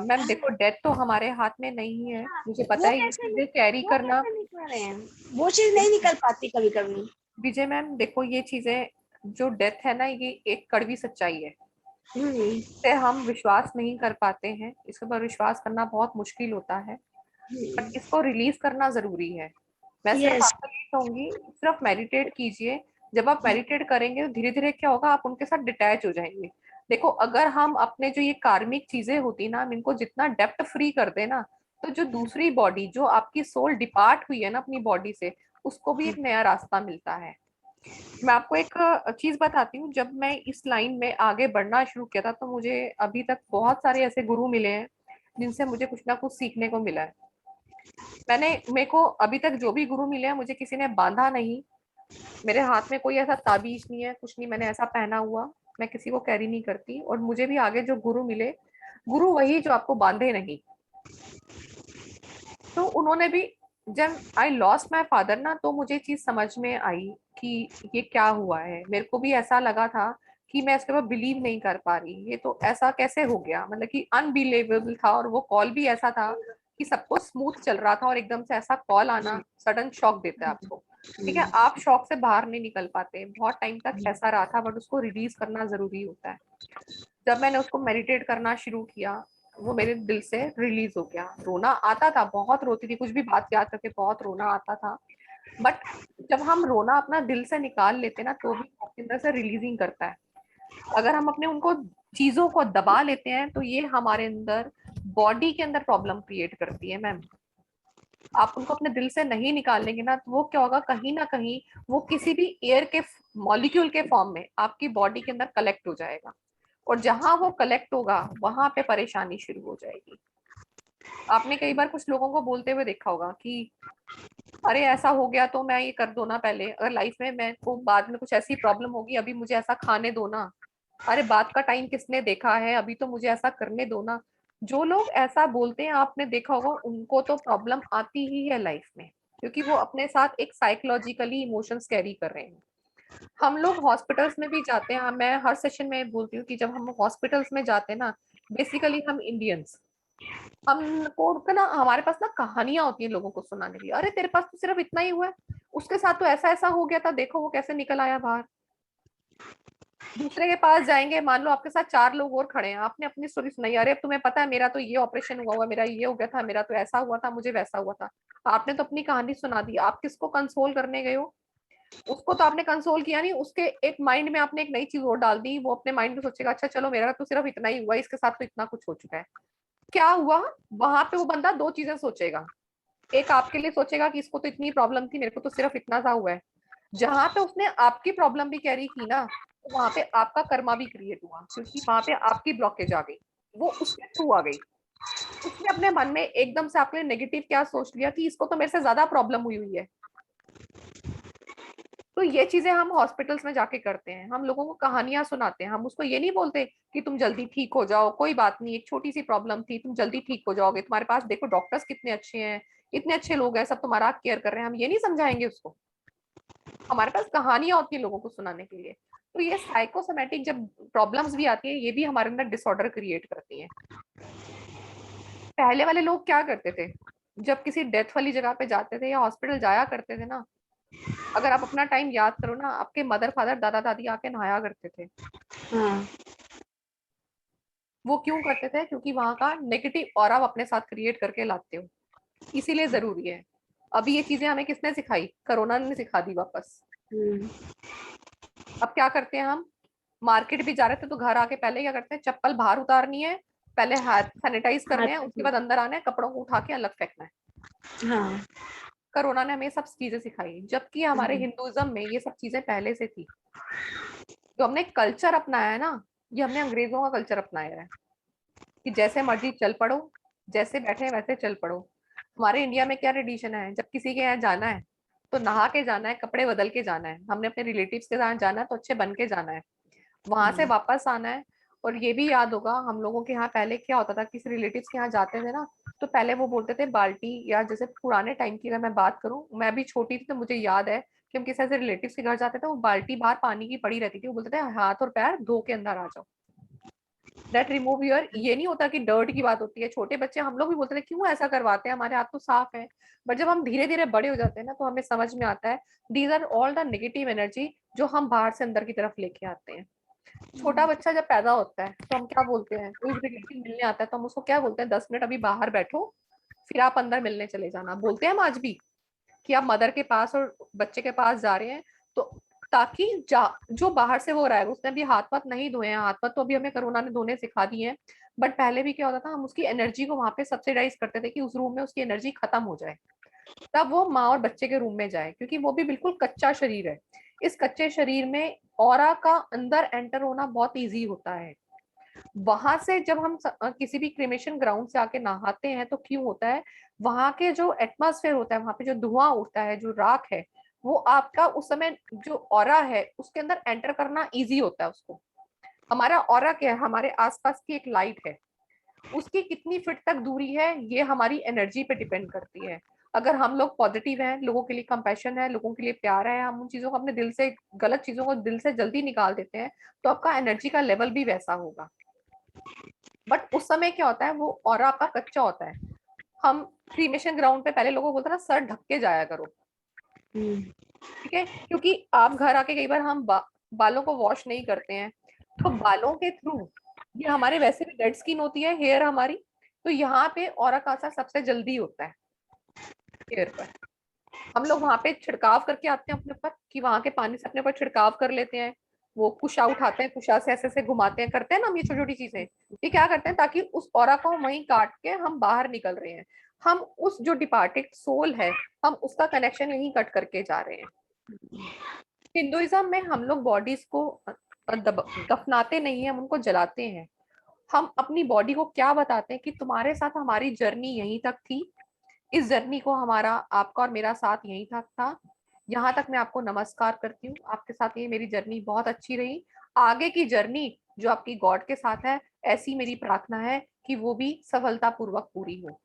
Ma'am देखो, डेथ तो हमारे हाथ में नहीं है, मुझे पता वो है ये कैसे चीजें कैरी वो करना। कैसे निकल रहे हैं, वो चीज नहीं निकल पाती कभी कभी। विजय मैम देखो, ये चीजें जो डेथ है ना, ये एक कड़वी सच्चाई है। इससे हम विश्वास नहीं कर पाते हैं, इसके ऊपर विश्वास करना बहुत मुश्किल होता है, बट इसको रिलीज करना जरूरी है। मैं सिर्फ यस। आपको ये कहूंगी, सिर्फ मेडिटेट कीजिए। जब आप मेडिटेट करेंगे तो धीरे धीरे क्या होगा, आप उनके साथ डिटैच हो जाएंगे। देखो, अगर हम अपने जो ये कार्मिक चीजें होती ना, हम इनको जितना डेप्थ फ्री कर दे ना, तो जो दूसरी बॉडी, जो आपकी सोल डिपार्ट हुई है ना अपनी बॉडी से, उसको भी एक नया रास्ता मिलता है। मैं आपको एक चीज बताती हूँ, जब मैं इस लाइन में आगे बढ़ना शुरू किया था, तो मुझे अभी तक बहुत सारे ऐसे गुरु मिले हैं जिनसे मुझे कुछ ना कुछ सीखने को मिला है। मेरे को अभी तक जो भी गुरु मिले हैं, मुझे किसी ने बांधा नहीं। मेरे हाथ में कोई ऐसा ताबीज नहीं है, कुछ नहीं मैंने ऐसा पहना हुआ, मैं किसी को कैरी नहीं करती। और मुझे भी आगे जो गुरु मिले, गुरु वही जो आपको बांधे नहीं। तो उन्होंने भी, जब आई लॉस्ट माई फादर ना, तो मुझे चीज समझ में आई कि ये क्या हुआ है। मेरे को भी ऐसा लगा था कि मैं इसके ऊपर बिलीव नहीं कर पा रही, ये तो ऐसा कैसे हो गया, मतलब कि अनबिलीवेबल था। और वो कॉल भी ऐसा था कि सब कुछ स्मूथ चल रहा था और एकदम से ऐसा कॉल आना सडन शॉक देता है आपको। ठीक है, आप शॉक से बाहर नहीं निकल पाते, बहुत टाइम तक ऐसा रहा था, बट उसको रिलीज करना जरूरी होता है। जब मैंने उसको मेडिटेट करना शुरू किया, वो मेरे दिल से रिलीज हो गया। रोना आता था, बहुत रोती थी, कुछ भी बात याद करके बहुत रोना आता था, बट जब हम रोना अपना दिल से निकाल लेते ना, तो भी आपके अंदर से रिलीजिंग करता है। अगर हम अपने उनको चीजों को दबा लेते हैं, तो ये हमारे अंदर बॉडी के अंदर प्रॉब्लम क्रिएट करती है मैम। आप उनको अपने दिल से नहीं निकालेंगे ना, तो वो क्या होगा, कहीं ना कहीं वो किसी भी एयर के मॉलिक्यूल के फॉर्म में आपकी बॉडी के अंदर कलेक्ट हो जाएगा, और जहां वो कलेक्ट होगा वहां पे परेशानी शुरू हो जाएगी। आपने कई बार कुछ लोगों को बोलते हुए देखा होगा कि अरे ऐसा हो गया तो मैं ये कर दो ना, पहले अगर लाइफ में मैं को बाद में कुछ ऐसी प्रॉब्लम होगी, अभी मुझे ऐसा खाने दो ना। अरे बात का टाइम किसने देखा है, अभी तो मुझे ऐसा करने दो ना। जो लोग ऐसा बोलते हैं, आपने देखा होगा, उनको तो प्रॉब्लम आती ही है लाइफ में, क्योंकि वो अपने साथ एक साइकोलॉजिकली इमोशंस कैरी कर रहे हैं। हम लोग हॉस्पिटल्स में भी जाते हैं, मैं हर सेशन में बोलती हूँ कि जब हम हॉस्पिटल्स में जाते हैं ना, बेसिकली हम इंडियंस, हमको ना, हमारे पास ना कहानियां होती हैं लोगों को सुनाने की। अरे तेरे पास तो सिर्फ इतना ही हुआ है, उसके साथ तो ऐसा ऐसा हो गया था, देखो वो कैसे निकल आया बाहर। दूसरे के पास जाएंगे, मान लो आपके साथ 4 लोग और खड़े हैं, आपने अपनी स्टोरी सुनाई, अरे अब तुम्हें पता है मेरा तो ये ऑपरेशन हुआ, मेरा ये हो गया था, मेरा तो ऐसा हुआ था, मुझे वैसा हुआ था। आपने तो अपनी कहानी सुना दी, आप किसको कंसोल करने गए हो? उसको तो आपने कंसोल किया नहीं, उसके एक माइंड में आपने एक नई चीज और डाल दी। वो अपने माइंड में सोचेगा, अच्छा चलो मेरा तो सिर्फ इतना ही हुआ, इसके साथ तो इतना कुछ हो चुका है। क्या हुआ वहां पे, वो बंदा 2 चीजें सोचेगा। एक आपके लिए सोचेगा कि इसको तो इतनी प्रॉब्लम थी, मेरे को तो सिर्फ इतना सा हुआ है। जहां पे उसने आपकी प्रॉब्लम भी कैरी की ना, तो वहां पे आपका कर्मा भी क्रिएट हुआ, क्योंकि वहां पे आपकी ब्लॉकेज आ गई, वो उसके थ्रू आ गई। उसने अपने मन में एकदम से आपके लिए नेगेटिव क्या सोच लिया कि इसको तो मेरे से ज्यादा प्रॉब्लम हुई हुई है। तो ये चीजें हम हॉस्पिटल्स में जाके करते हैं, हम लोगों को कहानियां सुनाते हैं। हम उसको ये नहीं बोलते कि तुम जल्दी ठीक हो जाओ, कोई बात नहीं, एक छोटी सी प्रॉब्लम थी, तुम जल्दी ठीक हो जाओगे, तुम्हारे पास देखो डॉक्टर्स कितने अच्छे हैं, इतने अच्छे लोग हैं, सब तुम्हारा केयर कर रहे हैं। हम ये नहीं समझाएंगे उसको, हमारे पास कहानियां होती है लोगों को सुनाने के लिए। तो ये साइकोसोमैटिक जब प्रॉब्लम्स भी आती है, ये भी हमारे अंदर डिसऑर्डर क्रिएट करती है। पहले वाले लोग क्या करते थे, जब किसी डेथ वाली जगह पे जाते थे या हॉस्पिटल जाया करते थे ना, अगर आप अपना टाइम याद करो ना, आपके मदर फादर दादा दादी आके नहाया करते थे। हाँ वो क्यों करते थे? क्योंकि वहां का नेगेटिव ऑरा आप अपने साथ क्रिएट करके लाते हो, इसीलिए जरूरी है। अभी ये चीजें हमें किसने सिखाई? कोरोना ने सिखा दी वापस। अब क्या करते हैं हम? मार्केट भी जा रहे थे तो घर आके पहले क्या करते हैं, चप्पल बाहर उतारनी है, पहले हाथ सैनिटाइज करने हैं, उसके बाद अंदर आना है, कपड़ों को उठा के अलग फेंकना है। हाँ कोरोना ने हमें सब चीजें सिखाई, जबकि हमारे हिंदुइज्म में ये सब चीजें पहले से थी। जो हमने कल्चर अपनाया है ना, ये हमने अंग्रेजों का कल्चर अपनाया है कि जैसे मर्जी चल पड़ो, जैसे बैठे वैसे चल पड़ो। हमारे इंडिया में क्या ट्रेडिशन है, जब किसी के यहाँ जाना है तो नहा के जाना है, कपड़े बदल के जाना है। हमने अपने रिलेटिव्स के साथ जाना है तो अच्छे बन के जाना है, वहां से वापस आना है। और ये भी याद होगा, हम लोगों के यहाँ पहले क्या होता था, किसी रिलेटिव्स के यहाँ जाते थे ना, तो पहले वो बोलते थे बाल्टी, या जैसे पुराने टाइम की अगर मैं बात करूं, मैं भी छोटी थी तो मुझे याद है कि हम किसी ऐसे रिलेटिव्स के घर जाते थे, वो बाल्टी बाहर पानी की पड़ी रहती थी, वो बोलते थे हाथ और पैर धो के अंदर आ जाओ, दैट रिमूव योर। ये नहीं होता कि डर्ट की बात होती है, छोटे बच्चे हम लोग भी बोलते थे क्यों ऐसा करवाते हैं, हमारे हाथ तो साफ है। बट जब हम धीरे धीरे बड़े हो जाते हैं ना, तो हमें समझ में आता है these are all the negative energy जो हम बाहर से अंदर की तरफ लेके आते हैं। छोटा बच्चा जब पैदा होता है तो हम क्या बोलते हैं, कोई रिलेटिव मिलने आता है तो हम उसको क्या बोलते हैं, 10 मिनट अभी बाहर बैठो, फिर आप अंदर मिलने चले जाना। बोलते हैं हम आज भी कि आप मदर के पास और बच्चे के पास जा रहे हैं, तो ताकि जो बाहर से वो रहा है, उसने भी हाथ पाथ नहीं धोए हैं, हाथ पाथ तो अभी हमें कोरोना ने धोने सिखा दिए हैं, बट पहले भी क्या होता था, हम उसकी एनर्जी को वहां पे सब्सिडाइज करते थे कि उस रूम में उसकी एनर्जी खत्म हो जाए, तब वो माँ और बच्चे के रूम में जाए, क्योंकि वो भी बिल्कुल कच्चा शरीर है। इस कच्चे शरीर में ऑरा का अंदर एंटर होना बहुत इजी होता है। वहां से जब हम किसी भी क्रिमेशन ग्राउंड से आके नहाते हैं तो क्यों होता है, वहां के जो एटमॉस्फेयर होता है, वहां पे जो धुआं उठता है, जो राख है, वो आपका उस समय जो ऑरा है उसके अंदर एंटर करना इजी होता है उसको। हमारा ऑरा क्या है, हमारे आसपास की एक लाइट है, उसकी कितनी फीट तक दूरी है ये हमारी एनर्जी पे डिपेंड करती है। अगर हम लोग पॉजिटिव हैं, लोगों के लिए कंपैशन है, लोगों के लिए प्यार है, हम उन चीजों को अपने दिल से, गलत चीजों को दिल से जल्दी निकाल देते हैं, तो आपका एनर्जी का लेवल भी वैसा होगा। बट उस समय क्या होता है, वो ऑरा आपका कच्चा होता है। हम क्रीमेशन ग्राउंड पे पहले लोगों को बोलते ना, सर ढक के जाया करो, ठीक है, क्योंकि आप घर आके कई बार हम बालों को वॉश नहीं करते हैं, तो बालों के थ्रू, ये हमारे वैसे भी डेड स्किन होती है हेयर हमारी, तो यहाँ पे ऑरा का असर सबसे जल्दी होता है हेयर पर। हम लोग वहां पे छिड़काव करके आते हैं अपने ऊपर, कि वहां के पानी से अपने ऊपर छिड़काव कर लेते हैं, वो कुशा उठाते हैं, कुशा से ऐसे ऐसे घुमाते हैं, करते हैं ना हम ये छोटी छोटी चीजें, ये क्या करते हैं, ताकि उस ऑरा को वहीं काट के हम बाहर निकल रहे हैं। हम उस जो डिपार्टेड सोल है, हम उसका कनेक्शन यहीं कट करके जा रहे हैं। हिंदुइज्म में हम लोग बॉडीज को दफनाते नहीं है, हम उनको जलाते हैं। हम अपनी बॉडी को क्या बताते हैं कि तुम्हारे साथ हमारी जर्नी यहीं तक थी, इस जर्नी को हमारा, आपका और मेरा साथ यहीं तक था, यहाँ तक मैं आपको नमस्कार करती हूँ, आपके साथ ये मेरी जर्नी बहुत अच्छी रही, आगे की जर्नी जो आपकी गॉड के साथ है, ऐसी मेरी प्रार्थना है कि वो भी सफलतापूर्वक पूरी हो।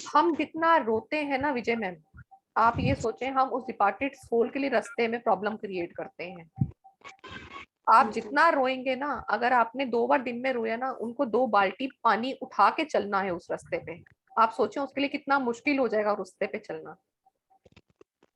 हम जितना रोते हैं ना विजय मैम, आप ये सोचें हम उस डिपार्टेड सोल के लिए रास्ते में प्रॉब्लम क्रिएट करते हैं। आप जितना रोएंगे ना, अगर आपने 2 बार दिन में रोया ना, उनको 2 बाल्टी पानी उठा के चलना है उस रास्ते पे, आप सोचें उसके लिए कितना मुश्किल हो जाएगा रास्ते पे चलना।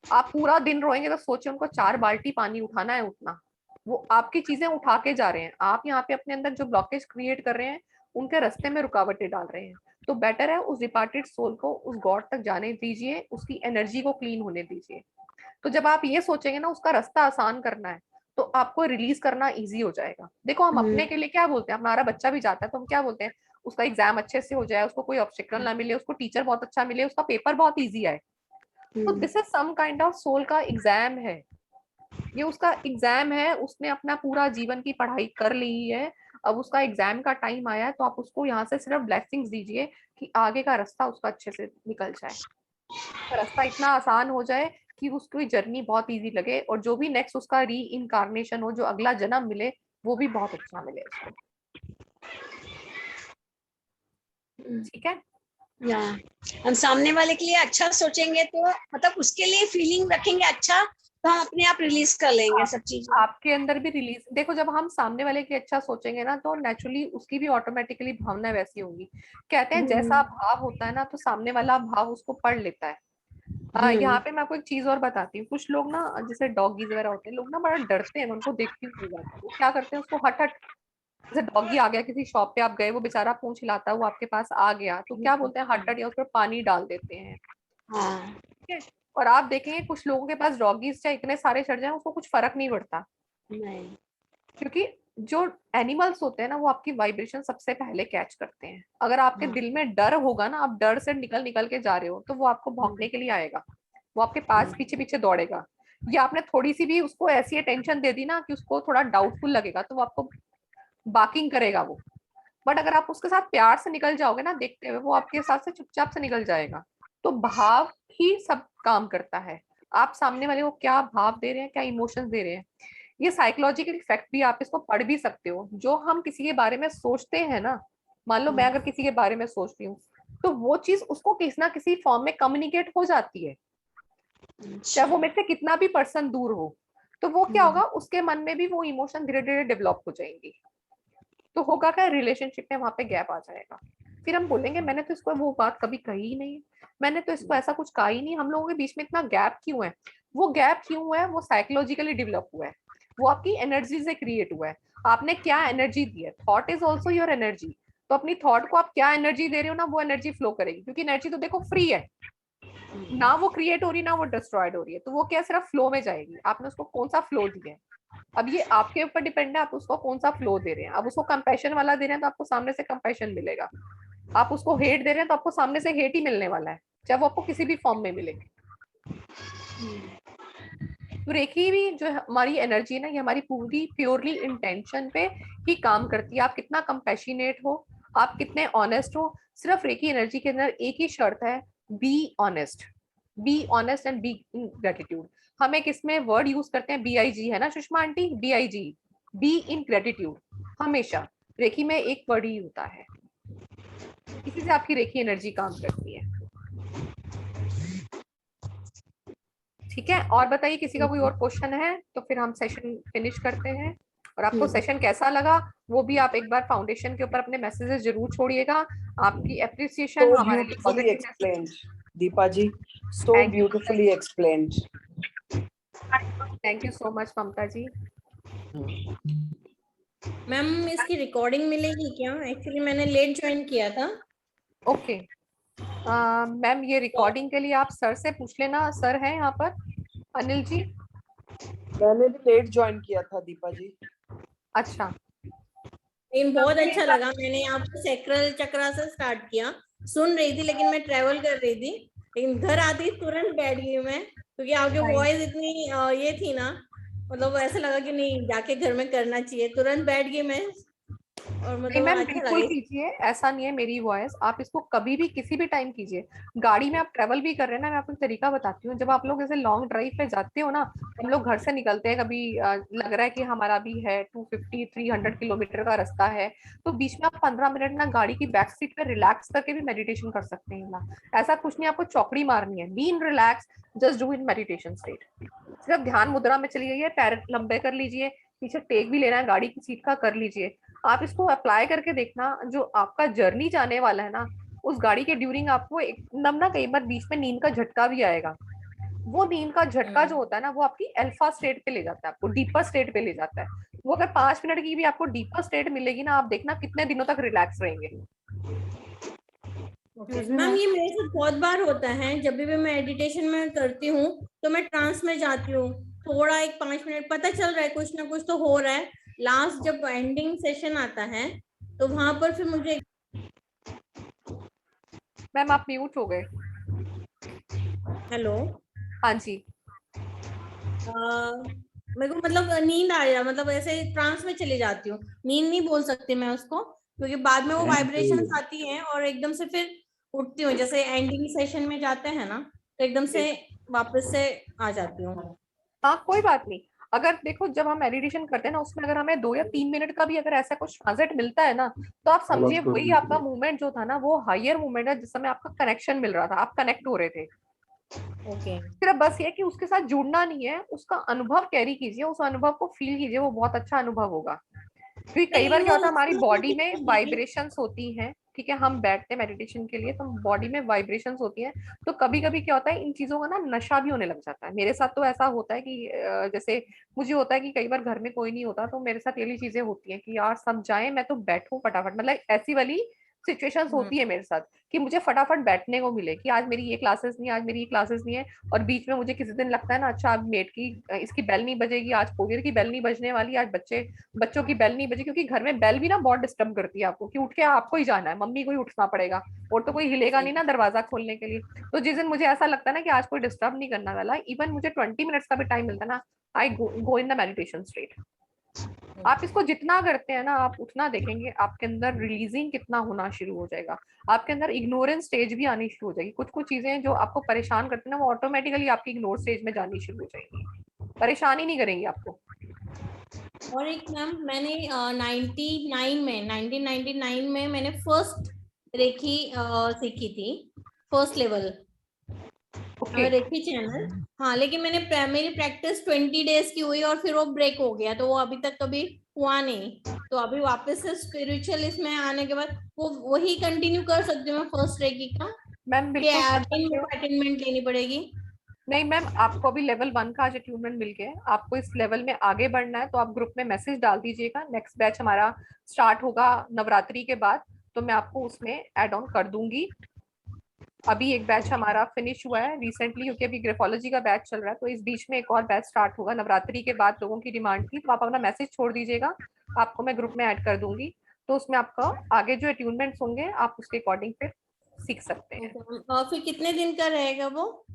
आप पूरा दिन रोएंगे तो सोचें उनको 4 बाल्टी पानी उठाना है, उठना, वो आपकी चीजें उठा के जा रहे हैं, आप यहाँ पे अपने अंदर जो ब्लॉकेज क्रिएट कर रहे हैं, उनके रास्ते में रुकावटें डाल रहे हैं। तो बेटर है उस डिपार्टेड सोल को उस गॉड तक जाने दीजिए, उसकी एनर्जी को क्लीन होने दीजिए। तो जब आप ये सोचेंगे ना उसका रास्ता आसान करना है, तो आपको रिलीज करना इजी हो जाएगा। देखो हम अपने के लिए क्या बोलते हैं, हमारा बच्चा भी जाता है तो हम क्या बोलते हैं, उसका एग्जाम अच्छे से हो जाए, उसको कोई ऑब्स्टेकल ना मिले, उसको टीचर बहुत अच्छा मिले, उसका पेपर बहुत इजी आए। तो this is some kind of soul का एग्जाम है, ये उसका एग्जाम है, उसने अपना पूरा जीवन की पढ़ाई कर ली है, अब उसका एग्जाम का टाइम आया है, तो आप उसको यहाँ से सिर्फ ब्लेसिंग्स दीजिए कि आगे का रास्ता उसका अच्छे से निकल जाए, रास्ता इतना आसान हो जाए कि उसकी जर्नी बहुत इजी लगे, और जो भी नेक्स्ट उसका री इनकारनेशन हो, जो अगला जन्म मिले, वो भी बहुत अच्छा मिले उसको। ठीक है, या हम सामने वाले के लिए अच्छा सोचेंगे तो मतलब उसके लिए फीलिंग रखेंगे अच्छा, तो हम अपने आप रिलीज कर लेंगे सब चीजें। आपके अंदर भी रिलीज, देखो जब हम सामने वाले की अच्छा सोचेंगे ना तो नेचुरली उसकी भी ऑटोमेटिकली भावना वैसी होगी। कहते हैं जैसा भाव होता है ना तो सामने वाला भाव उसको पढ़ लेता है। यहाँ पे मैं आपको एक चीज और बताती हूँ। कुछ लोग ना जैसे डॉगीज वगैरह होते हैं, लोग ना बड़ा डरते हैं, उनको देखती हूँ वो क्या करते हैं, उसको हट हट, जैसे डॉगी आ गया किसी शॉप पे आप गए, वो बेचारा पूंछ हिलाता है, वो आपके पास आ गया तो क्या बोलते हैं, हट हट, या उस पर पानी डाल देते हैं। ठीक है, और आप देखेंगे कुछ लोगों के पास डॉगीज चाहे इतने सारे चढ़ जाए उसको कुछ फर्क नहीं पड़ता, नहीं, क्योंकि जो एनिमल्स होते हैं ना वो आपकी वाइब्रेशन सबसे पहले कैच करते हैं। अगर आपके दिल में डर होगा ना, आप डर से निकल निकल के जा रहे हो, तो वो आपको भौंकने के लिए आएगा, वो आपके पास पीछे पीछे दौड़ेगा। या आपने थोड़ी सी भी उसको ऐसी अटेंशन दे दी ना कि उसको थोड़ा डाउटफुल लगेगा, तो वो आपको बाकिंग करेगा वो। बट अगर आप उसके साथ प्यार से निकल जाओगे ना देखते हुए, वो आपके साथ से चुपचाप से निकल जाएगा। तो भाव ही सब काम करता है, आप सामने वाले को क्या भाव दे रहे हैं, क्या इमोशंस दे रहे हैं। ये साइकोलॉजिकल इफेक्ट भी आप इसको पढ़ भी सकते हो। जो हम किसी के बारे में सोचते हैं ना, मान लो मैं अगर किसी के बारे में सोच रही हूँ तो वो चीज उसको किसी ना किसी फॉर्म में कम्युनिकेट हो जाती है, चाहे वो मेरे से कितना भी पर्सन दूर हो। तो वो क्या होगा, उसके मन में भी वो इमोशन धीरे धीरे डेवलप हो जाएंगी। तो होगा क्या, रिलेशनशिप में वहां पे गैप आ जाएगा। फिर हम बोलेंगे मैंने तो इसको वो बात कभी कही ही नहीं, मैंने तो इसको ऐसा कुछ कहा ही नहीं, हम लोगों के बीच में इतना गैप क्यों है। वो गैप क्यों हुआ है, वो साइकोलॉजिकली डेवलप हुआ है, वो आपकी एनर्जी से क्रिएट हुआ है। आपने क्या एनर्जी दी है, thought is also your energy. तो अपनी थॉट को आप क्या एनर्जी दे रहे हो ना, वो एनर्जी फ्लो करेगी, क्योंकि एनर्जी तो देखो फ्री है ना, वो क्रिएट हो रही ना वो डिस्ट्रॉयड हो रही है, तो वो क्या सिर्फ फ्लो में जाएगी। आपने उसको कौन सा फ्लो दिया है, अब ये आपके ऊपर डिपेंड है, आप उसको कौन सा फ्लो दे रहे हैं। अब उसको कंपैशन वाला दे रहे हैं तो आपको सामने से कंपैशन मिलेगा, आप उसको हेट दे रहे हैं तो आपको सामने से हेट ही मिलने वाला है, चाहे वो आपको किसी भी फॉर्म में मिले। तो रेखी भी जो हमारी एनर्जी है ना, ये हमारी पूरी प्योरली इंटेंशन पे ही काम करती है। आप कितना कंपैशनेट हो, आप कितने ऑनेस्ट हो। सिर्फ रेखी एनर्जी के अंदर एक ही शर्त है, be honest, be honest and be in gratitude. हम एक इसमें वर्ड यूज करते हैं BIG, है ना Sushma aunty, BIG, be in gratitude. हमेशा रेखी में एक वर्ड ही होता है, इसी से आपकी रेखी एनर्जी काम करती है। ठीक है, और बताइए किसी का कोई और क्वेश्चन है तो फिर हम सेशन फिनिश करते हैं। और आपको सेशन कैसा लगा वो भी आप एक बार फाउंडेशन के ऊपर अपने मैसेजेस जरूर छोड़िएगा। आपकी एप्रिसिएशन हमारे लिए beautifully explained Deepa ji, so beautifully explained. Thank you so much Mamta ji. Ma'am इसकी रिकॉर्डिंग मिलेगी क्या? एक्चुअली मैंने लेट ज्वाइन किया था। ओके मैम, ये रिकॉर्डिंग के लिए आप सर से पूछ लेना, सर है यहाँ पर अनिल जी। मैंने भी लेट ज्वाइन किया था दीपा जी। अच्छा, लेकिन बहुत अच्छा लगा। मैंने यहाँ पे सैक्रल चक्रा से स्टार्ट किया, सुन रही थी लेकिन मैं ट्रेवल कर रही थी, लेकिन घर आती तुरंत बैठ गई मैं, क्योंकि आपकी वॉइस इतनी ये थी ना, मतलब ऐसा लगा कि नहीं जाके घर में करना चाहिए, तुरंत बैठ गई मैं। और मतलब मैम अच्छा बिल्कुल लगे। कीजिए, ऐसा नहीं है मेरी वॉइस, आप इसको कभी भी किसी भी टाइम कीजिए। गाड़ी में आप ट्रेवल भी कर रहे हैं ना, मैं आपको एक तरीका बताती हूँ। जब आप लोग ऐसे लॉन्ग ड्राइव पे जाते हो ना, हम लोग घर से निकलते हैं, कभी लग रहा है कि हमारा भी है 250-300 किलोमीटर का रास्ता है, तो बीच में आप 15 मिनट ना गाड़ी की बैक सीट पे रिलैक्स करके भी मेडिटेशन कर सकते हैं ना। ऐसा कुछ नहीं आपको चौकड़ी मारनी है, be in relax, just do in meditation state. सिर्फ ध्यान मुद्रा में चली जाइए, पैर लंबे कर लीजिए, पीछे टेक भी लेना है गाड़ी की सीट का कर लीजिए। आप इसको अप्लाई करके देखना, जो आपका जर्नी जाने वाला है ना, उस गाड़ी के ड्यूरिंग आपको एकदम ना कई बार बीच में नींद का झटका भी आएगा। वो नींद का झटका जो होता है ना, वो आपकी अल्फा स्टेट पे ले जाता है, आपको डीपर स्टेट पे ले जाता है। वो अगर 5 मिनट की भी आपको डीपर स्टेट मिलेगी ना, आप देखना कितने दिनों तक रिलैक्स रहेंगे। मैम ये मेरे साथ बहुत बार होता है, जब भी मैं मेडिटेशन में करती हूँ तो मैं ट्रांस में जाती हूँ, थोड़ा एक 5 मिनट पता चल रहा है कुछ ना कुछ तो हो रहा है, लास्ट जब एंडिंग सेशन आता है तो वहां पर फिर मुझे। मैम आप म्यूट हो गए। हेलो, हाँ जी। मेरे को मतलब नींद आ जाए, मतलब ऐसे ट्रांस में चली जाती हूँ, नींद नहीं बोल सकती मैं उसको, क्योंकि बाद में वो वाइब्रेशंस आती हैं और एकदम से फिर उठती हूँ, जैसे एंडिंग सेशन में जाते हैं ना तो एकदम से वापस से आ जाती हूँ। हाँ कोई बात नहीं, अगर देखो जब हम मेडिटेशन करते हैं ना, उसमें अगर हमें 2 या 3 मिनट का भी अगर ऐसा कुछ ट्रांजिट मिलता है ना, तो आप समझिए वही आपका मूवमेंट जो था ना, वो हायर मूवमेंट है, जिस समय आपका कनेक्शन मिल रहा था, आप कनेक्ट हो रहे थे। ओके सिर्फ बस ये कि उसके साथ जुड़ना नहीं है, उसका अनुभव कैरी कीजिए, उस अनुभव को फील कीजिए, वो बहुत अच्छा अनुभव होगा। क्योंकि कई बार लेकिन क्या वो होता है हमारी उसमें बॉडी में कुछ वाइब्रेशंस होती हैं, ठीक है, हम बैठते हैं मेडिटेशन के लिए तो बॉडी में वाइब्रेशंस होती हैं, तो कभी कभी क्या होता है इन चीजों का ना नशा भी होने लग जाता है। मेरे साथ तो ऐसा होता है कि जैसे मुझे होता है कि कई बार घर में कोई नहीं होता तो मेरे साथ ये वाली चीजें होती हैं कि यार सब जाए मैं तो बैठूं फटाफट, मतलब ऐसी वाली सिचुएशंस होती है मेरे साथ कि मुझे फटाफट बैठने को मिले कि आज मेरी ये क्लासेस नहीं, आज मेरी ये क्लासेस नहीं है। और बीच में मुझे किसी दिन लगता है ना, अच्छा अब मेट की इसकी बेल नहीं बजेगी, आज कोरियर की बेल नहीं बजने वाली, आज बच्चों की बेल नहीं बजी, क्योंकि घर में बेल भी ना बहुत डिस्टर्ब करती है आपको कि उठ के आपको ही जाना है, मम्मी को ही उठना पड़ेगा और तो कोई हिलेगा नहीं ना दरवाजा खोलने के लिए। तो जिस दिन मुझे ऐसा लगता है ना कि आज कोई डिस्टर्ब नहीं करने वाला, इवन मुझे 20 मिनट्स का भी टाइम मिलता है ना, आई गो इन द मेडिटेशन स्टेट। आप इसको जितना करते हैं ना, आप उतना देखेंगे आपके अंदर रिलीजिंग कितना होना शुरू हो जाएगा, आपके अंदर इग्नोरेंस स्टेज भी आनी शुरू हो जाएगी। कुछ कुछ चीजें जो आपको परेशान करती है ना, वो ऑटोमेटिकली आपकी इग्नोर स्टेज में जानी शुरू हो जाएंगी, परेशान ही नहीं करेंगी आपको। और एक मैम मैंने 1999 में मैंने फर्स्ट रेखी सीखी थी, फर्स्ट लेवल रेखी चैनल। हाँ, लेकिन मैंने मेरी प्रैक्टिस 20 डेज की हुई और फिर वो ब्रेक हो गया, तो वो अभी तक कभी हुआ नहीं। तो अभी वापस से स्पिरिचुअल इसमें आने के बाद वो वही कंटिन्यू कर सकती हूँ मैं फर्स्ट रेखी का? मैम बिल्कुल अटेंडमेंट लेनी पड़ेगी? नहीं मैम, आपको अभी लेवल 1 का आज अचीवमेंट मिल गया है, आपको इस लेवल में आगे बढ़ना है तो आप ग्रुप में मैसेज डाल दीजिएगा। नेक्स्ट बैच हमारा स्टार्ट होगा नवरात्रि के बाद, तो मैं आपको उसमें ऐड ऑन कर दूंगी। अभी एक बैच हमारा फिनिश हुआ है रिसेंटली, क्योंकि अभी ग्राफोलॉजी का बैच चल रहा है, तो इस बीच में एक और बैच स्टार्ट होगा नवरात्रि के बाद। लोगों की डिमांड थी तो आप अपना मैसेज छोड़ दीजिएगा, आपको मैं ग्रुप में ऐड कर दूंगी, तो उसमें आपका आगे जो अट्यूनमेंट्स होंगे आप उसके अकॉर्डिंग फिर सीख सकते हैं। और फिर कितने दिन का रहेगा वो?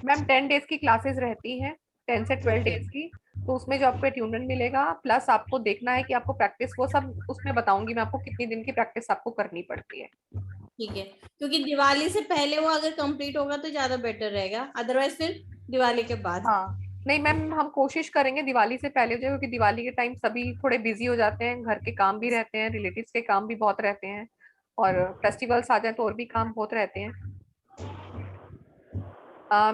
मैम 10 डेज की क्लासेस रहती हैं, 10 से 12 डेज की। तो उसमें जो आपको अट्यूनमेंट मिलेगा, प्लस आपको देखना है कि आपको प्रैक्टिस, वो सब उसमें बताऊंगी मैं आपको कितनी दिन की प्रैक्टिस आपको करनी पड़ती है। ठीक है, क्योंकि दिवाली से पहले वो अगर कंप्लीट होगा तो ज्यादा बेटर रहेगा, अदरवाइज फिर दिवाली के बाद। हाँ नहीं मैम, हम कोशिश करेंगे दिवाली से पहले हो जाए, क्योंकि दिवाली के टाइम सभी थोड़े बिजी हो जाते हैं, घर के काम भी रहते हैं, रिलेटिव्स के काम भी बहुत रहते हैं, और फेस्टिवल्स आ जाए तो और भी काम बहुत रहते हैं।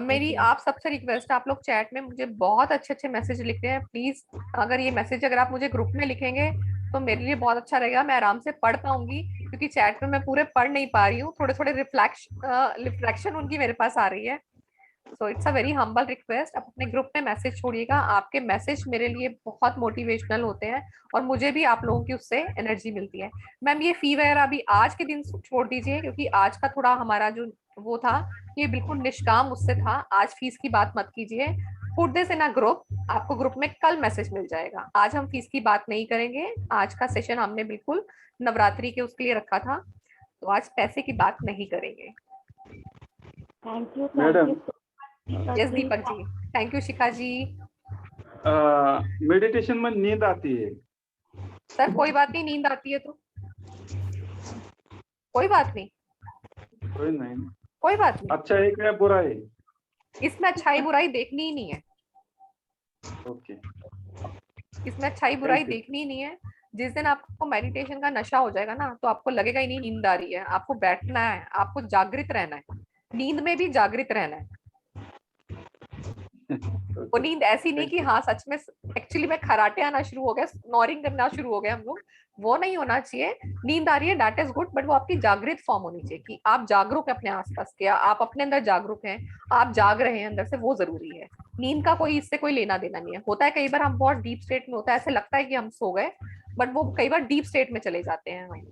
मेरी आप सबसे रिक्वेस्ट है, आप लोग चैट में मुझे बहुत अच्छे अच्छे मैसेज लिखते हैं, प्लीज अगर ये मैसेज अगर आप मुझे ग्रुप में लिखेंगे तो मेरे लिए बहुत अच्छा रहेगा, मैं आराम से पढ़ पाऊंगी, क्योंकि चैट में मैं पूरे पढ़ नहीं पा रही हूँ, थोड़े थोड़े रिफ्लेक्शन उनकी मेरे पास आ रही है। So it's a very humble request, आप अपने ग्रुप में मैसेज छोड़िएगा, आपके मैसेज मेरे लिए बहुत मोटिवेशनल होते हैं और मुझे भी आप लोगों की उससे एनर्जी मिलती है। मैम ये फी वगैरह अभी आज के दिन छोड़ दीजिए, क्योंकि आज का थोड़ा हमारा जो वो था, ये बिल्कुल निष्काम उससे था, आज फीस की बात मत कीजिए। Put this in a group, आपको ग्रुप में कल मैसेज मिल जाएगा। आज हम फीस की बात नहीं करेंगे, आज का सेशन हमने बिल्कुल नवरात्रि के उसके लिए रखा था, तो आज पैसे की बात नहीं करेंगे। Thank you madam. Yes Deepak ji, thank you Shikha ji. Meditation में नींद आती है सर कोई बात नहीं, नींद आती है तो कोई बात नहीं, कोई नहीं, कोई बात नहीं, अच्छा है क्या बुरा है? इसमें अच्छाई बुराई देखनी ही नहीं है, ओके, इसमें अच्छाई बुराई देखनी ही नहीं है। जिस दिन आपको मेडिटेशन का नशा हो जाएगा ना, तो आपको लगेगा ही नहीं नींद आ रही है, आपको बैठना है, आपको जागृत रहना है, नींद में भी जागृत रहना है। वो नींद ऐसी नहीं कि हाँ सच में एक्चुअली में खराटे आना शुरू हो गया, स्नोरिंग करना शुरू हो गया हम लोग, वो नहीं होना चाहिए। नींद आ रही है दैट इज गुड, बट वो आपकी जागृत फॉर्म होनी चाहिए कि आप जागरूक है अपने आसपास के, आप अपने अंदर जागरूक हैं, आप जाग रहे हैं अंदर से, वो जरूरी है। नींद का कोई इससे कोई लेना देना नहीं है। होता है कई बार हम बहुत डीप स्टेट में होता है, ऐसे लगता है कि हम सो गए, बट वो कई बार डीप स्टेट में चले जाते हैं हम।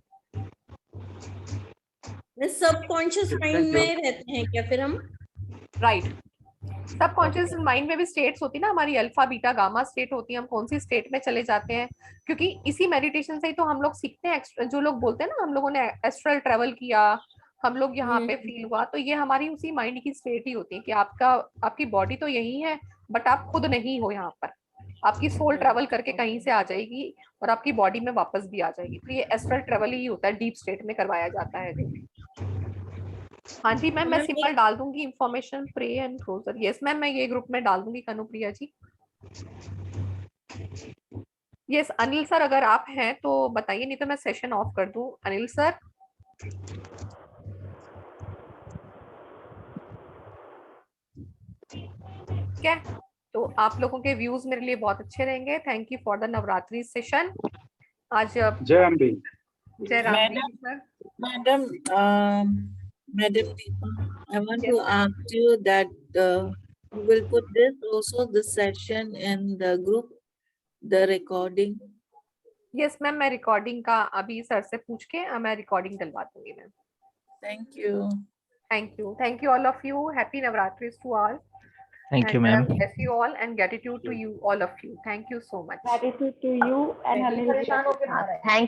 सबकॉन्शियस माइंड में रहते हैं क्या फिर हम? राइट, सबकॉन्शियस माइंड में भी स्टेट्स होती है ना हमारी, अल्फा बीटा गामा स्टेट होती है, हम कौन सी स्टेट में चले जाते हैं, क्योंकि इसी मेडिटेशन से ही तो हम लोग सीखते हैं। जो लोग बोलते हैं ना हम लोगों ने एस्ट्रल ट्रेवल किया, हम लोग यहाँ पे फील हुआ, तो ये हमारी उसी माइंड की स्टेट ही होती है कि आपकी बॉडी तो यही है, बट आप खुद नहीं हो यहाँ पर, आपकी सोल ट्रेवल करके कहीं से आ जाएगी और आपकी बॉडी में वापस भी आ जाएगी। तो ये एस्ट्रल ट्रेवल ही होता है, डीप स्टेट में करवाया जाता है। हाँ जी मैम, मैं सिंपल डाल दूंगी information, pray and closure. Yes ma'am, मैं ये ग्रुप में डाल दूंगी कनुप्रिया जी। यस अनिल सर, अगर आप हैं तो बताइए, नहीं तो मैं सेशन ऑफ कर दूं। अनिल सर, है, तो आप लोगों के व्यूज मेरे लिए बहुत अच्छे रहेंगे। Thank you for the Navratri session. आज जय अम्बे। जय Ram ji sir. Madam, Madam Deepa, I want to ask you that you will put this also, this session in the group, the recording. Yes ma'am, मैं रिकॉर्डिंग का अभी सर से पूछ के मैं रिकॉर्डिंग डलवा दूंगी ma'am. Thank you. Thank you all of you. Happy Navratris to all. Thank you, And ma'am. bless you all and gratitude to you, all of you. Thank you so much. Gratitude to you and Anil ji. Thank you.